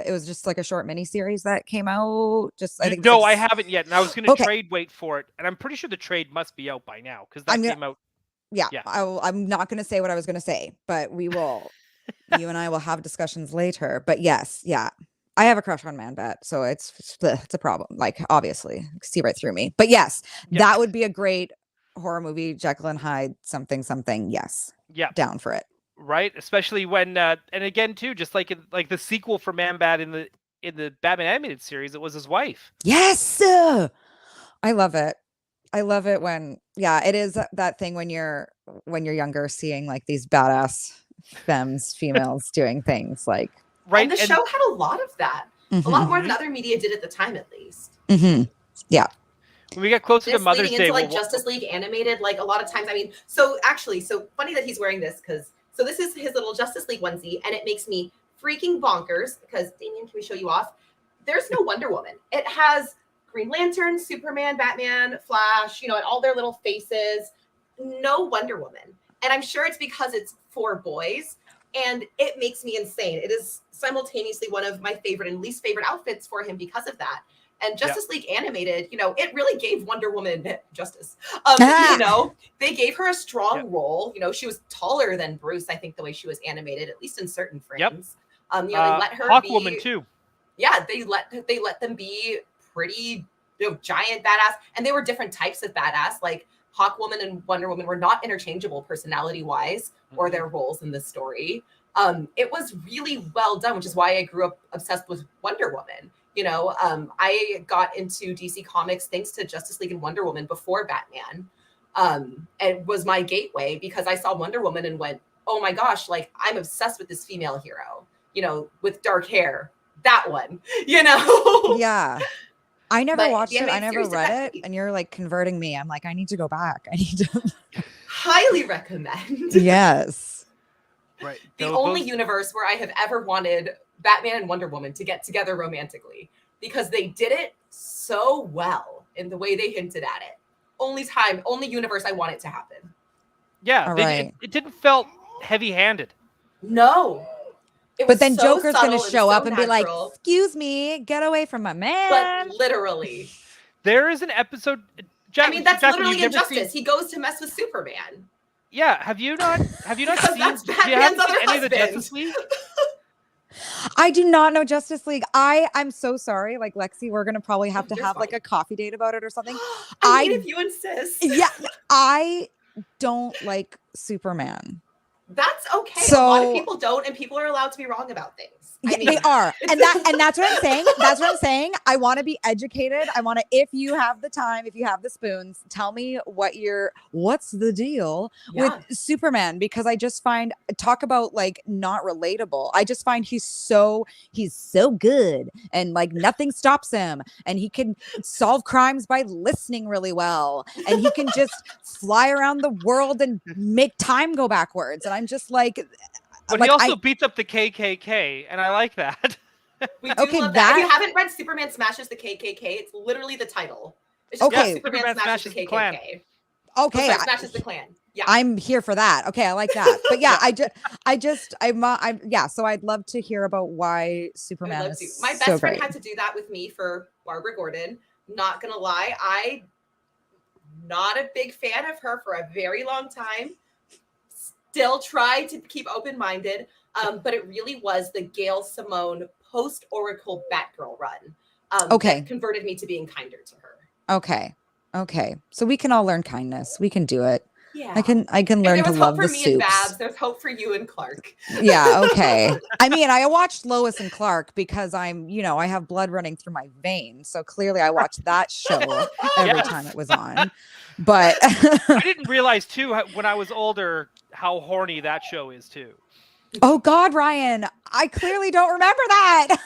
It was just like a short mini series that came out. I haven't yet, and I was going to trade wait for it, and I'm pretty sure the trade must be out by now because that came out. Yeah, I'm not going to say what I was going to say, but we will. You and I will have discussions later. But yes, yeah, I have a crush on Man-Bat, so it's a problem. Like obviously, see right through me. But yes, that would be a great horror movie. Jekyll and Hyde, something. Yes, down for it. Right, especially when and again too, just like the sequel for Man-Bat in the Batman animated series, it was his wife. Yes, I love it. I love it when it is that thing when you're younger, seeing like these badass females doing things like right. And the show had a lot of that, a lot more than other media did at the time, at least. Yeah. When we get closer to Mother's Day, into like Justice League animated, like a lot of times. I mean, so funny that he's wearing this because. So this is his little Justice League onesie, and it makes me freaking bonkers because, Damien, can we show you off? There's no Wonder Woman. It has Green Lantern, Superman, Batman, Flash, and all their little faces. No Wonder Woman. And I'm sure it's because it's for boys, and it makes me insane. It is simultaneously one of my favorite and least favorite outfits for him because of that. And Justice League animated, it really gave Wonder Woman justice. They gave her a strong role. She was taller than Bruce, I think, the way she was animated, at least in certain frames. They let her Hawkwoman too. Yeah, they let them be pretty, giant badass, and they were different types of badass. Like Hawkwoman and Wonder Woman were not interchangeable personality-wise or their roles in the story. It was really well done, which is why I grew up obsessed with Wonder Woman. I got into DC Comics thanks to Justice League and Wonder Woman before Batman. It was my gateway because I saw Wonder Woman and went, oh my gosh, like I'm obsessed with this female hero, with dark hair, that one, Yeah. I never watched it. I never read it. And you're like converting me. I'm like, I need to go back. I need to highly recommend. Yes. Right. The only universe where I have ever wanted Batman and Wonder Woman to get together romantically because they did it so well in the way they hinted at it. Only universe I want it to happen. Yeah, it didn't felt heavy-handed. No. But then so Joker's going to show up and be like, excuse me, get away from my man. But literally. There is an episode. That's literally Injustice. He goes to mess with Superman. Yeah, have you not seen Batman's other any of the Justice League? I do not know Justice League. I'm so sorry. Like Lexi, we're gonna probably have to have like a coffee date about it or something. I mean, if you insist. Yeah, I don't like Superman. That's okay. So, a lot of people don't, and people are allowed to be wrong about things. They are. And that's what I'm saying. That's what I'm saying. I want to be educated. I want to, if you have the time, if you have the spoons, tell me what's the deal with Superman? Because I just talk about like not relatable. I just find he's so good and like nothing stops him. And he can solve crimes by listening really well. And he can just fly around the world and make time go backwards. And I'm just like, but he also beats up the KKK, and I like that. We do love that. If you haven't read Superman Smashes the KKK, it's literally the title. It's just Superman Smashes the KKK. Clan. Okay, Smashes the Klan. Yeah, I'm here for that. Okay, I like that. But yeah, I'm so I'd love to hear about why Superman is My best friend had to do that with me for Barbara Gordon. Not gonna lie, I'm not a big fan of her for a very long time. Still try to keep open-minded, but it really was the Gail Simone post-Oracle Batgirl run that converted me to being kinder to her. Okay. So we can all learn kindness. We can do it. Yeah. I can learn to love the If there was hope for me and soups. Babs, there's hope for you and Clark. Yeah, okay. I mean, I watched Lois and Clark because I'm, I have blood running through my veins. So clearly I watched that show every time it was on. But I didn't realize too when I was older how horny that show is too. oh God, Ryan, I clearly don't remember that.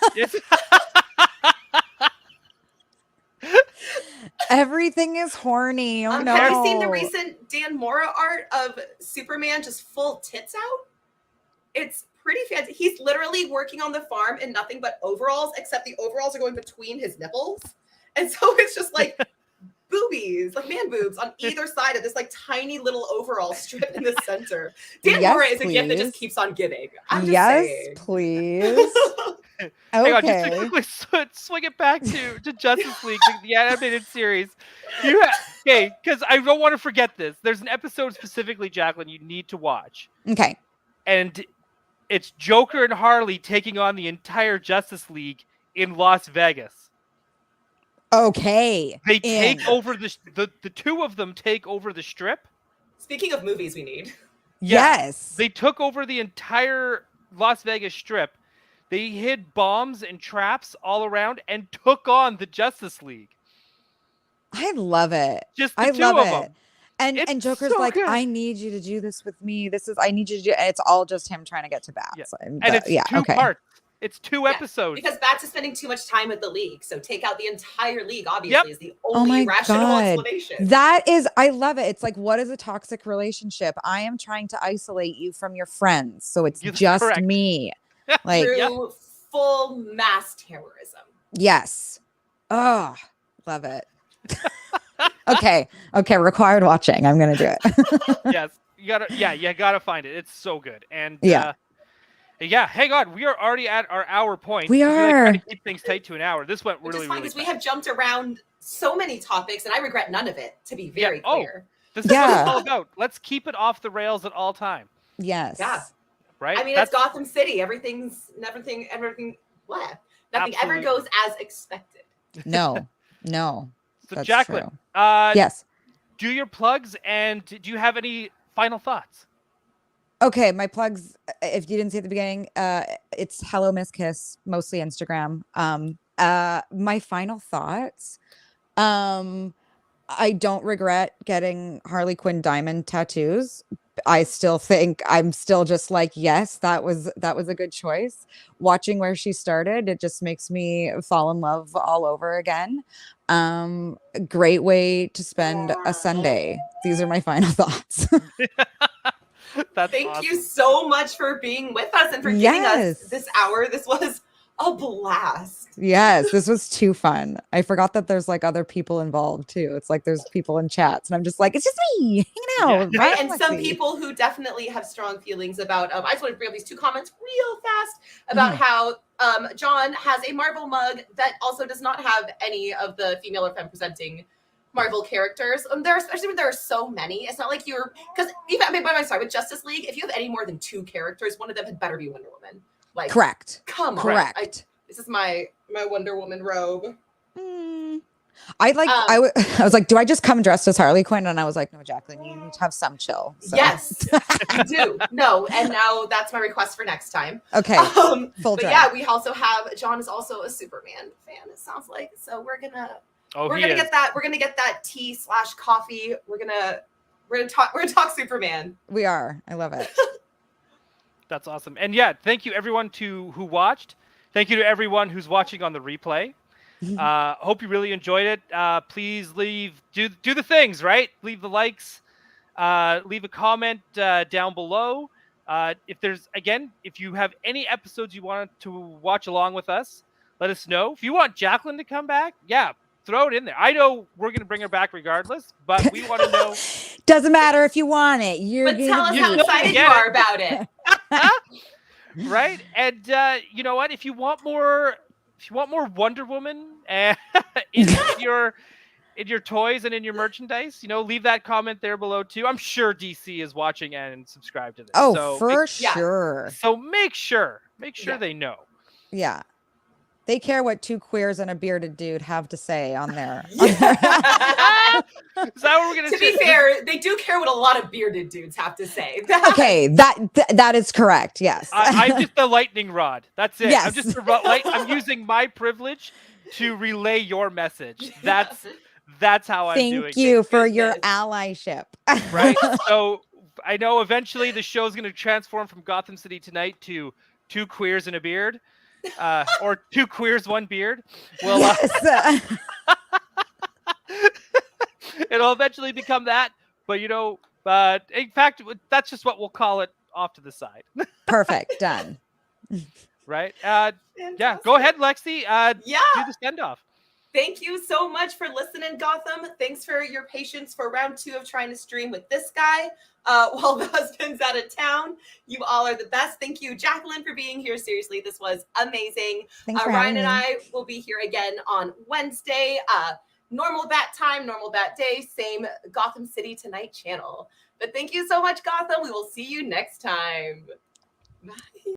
Everything is horny. Oh no. Have you seen the recent Dan Mora art of Superman just full tits out? It's pretty fancy. He's literally working on the farm in nothing but overalls, except the overalls are going between his nipples. And so it's just like boobies, like man boobs on either side of this like tiny little overall strip in the center. Dan Mora is a gift that just keeps on giving. I'm just saying. Please. Okay. Hang on, just to quickly swing it back to Justice League, the animated series. Okay, because I don't want to forget this. There's an episode specifically, Jacqueline, you need to watch. Okay. And it's Joker and Harley taking on the entire Justice League in Las Vegas. Okay. They take over the two of them take over the strip. Speaking of movies we need. Yes. They took over the entire Las Vegas strip. They hid bombs and traps all around and took on the Justice League. I love it. Just the I two love of it. them. And Joker's so like, good. I need you to do this with me. I need you to do. And it's all just him trying to get to Bats. Yeah. And it's two parts. It's two episodes. Because Bats is spending too much time with the league. So take out the entire league, obviously, is the only rational explanation. That is, I love it. It's like, what is a toxic relationship? I am trying to isolate you from your friends. So it's just correct. Me. Like through full mass terrorism. Yes. Oh, love it. Okay. Required watching. I'm going to do it. Yes. You gotta find it. It's so good. And hang on. We are already at our hour point. We are trying to keep things tight to an hour. This went really, really because we have jumped around so many topics, and I regret none of it. To be very clear, this is what it's all about. Let's keep it off the rails at all time. Yes. Yeah. Right. I mean, it's Gotham City. Everything. What? Nothing ever goes as expected. No. So That's Jacqueline, true. Yes. Do your plugs, and do you have any final thoughts? Okay, my plugs, if you didn't see at the beginning, it's Hello Miss Kiss, mostly Instagram. My final thoughts, I don't regret getting Harley Quinn diamond tattoos. I still think I'm still just like, yes, that was a good choice. Watching where she started, it just makes me fall in love all over again. Great way to spend a Sunday. These are my final thoughts. Thank you so much for being with us and for giving us this hour. This was a blast. Yes, this was too fun. I forgot that there's like other people involved too. It's like there's people in chats, and I'm just like, it's just me hanging out. Right? And some people who definitely have strong feelings about. I just want to bring up these two comments real fast about how John has a Marvel mug that also does not have any of the female or femme presenting Marvel characters. Especially when there are so many. It's not like because even with Justice League, if you have any more than two characters, one of them had better be Wonder Woman. Like, correct. Come on. Correct. This is my Wonder Woman robe. I was like, do I just come dressed as Harley Quinn? And I was like, no, Jacqueline, you need to have some chill. So. Yes, you do. No, and now that's my request for next time. Okay. Full dress. Yeah, we also have John is also a Superman fan. It sounds like we're gonna get that. We're gonna get that tea/coffee. We're gonna talk Superman. We are. I love it. That's awesome. And thank you everyone who watched. Thank you to everyone who's watching on the replay. Hope you really enjoyed it. Please do the things, right? Leave the likes, leave a comment down below. If you have any episodes you want to watch along with us, let us know. If you want Jacqueline to come back, throw it in there. I know we're going to bring her back regardless, but we want to know. Doesn't matter if you want it. But tell us how excited you are about it. Right? And you know what? If you want more Wonder Woman in your toys and in your merchandise, leave that comment there below too. I'm sure DC is watching and subscribed to this. Oh, for sure. So make sure they know. Yeah. They care what two queers and a bearded dude have to say on their. Yeah. Is that what we're gonna? To be fair, they do care what a lot of bearded dudes have to say. Okay, that is correct. Yes, I'm just the lightning rod. That's it. Yes. I'm just I'm using my privilege to relay your message. That's how I'm doing. Thank you for Goodness. your allyship. Right. So I know eventually the show's going to transform from Gotham City Tonight to two queers and a beard, or two queers, one beard. Well, Yes. it'll eventually become that. But in fact, that's just what we'll call it off to the side. Perfect. Done. Right. Yeah. Go ahead, Lexi. Do the send off. Thank you so much for listening, Gotham. Thanks for your patience for round 2 of trying to stream with this guy while the husband's out of town. You all are the best. Thank you, Jacqueline, for being here. Seriously, this was amazing. Thanks for Ryan having and me. I will be here again on Wednesday. Normal bat time, normal bat day, same Gotham City Tonight channel. But thank you so much, Gotham. We will see you next time. Bye.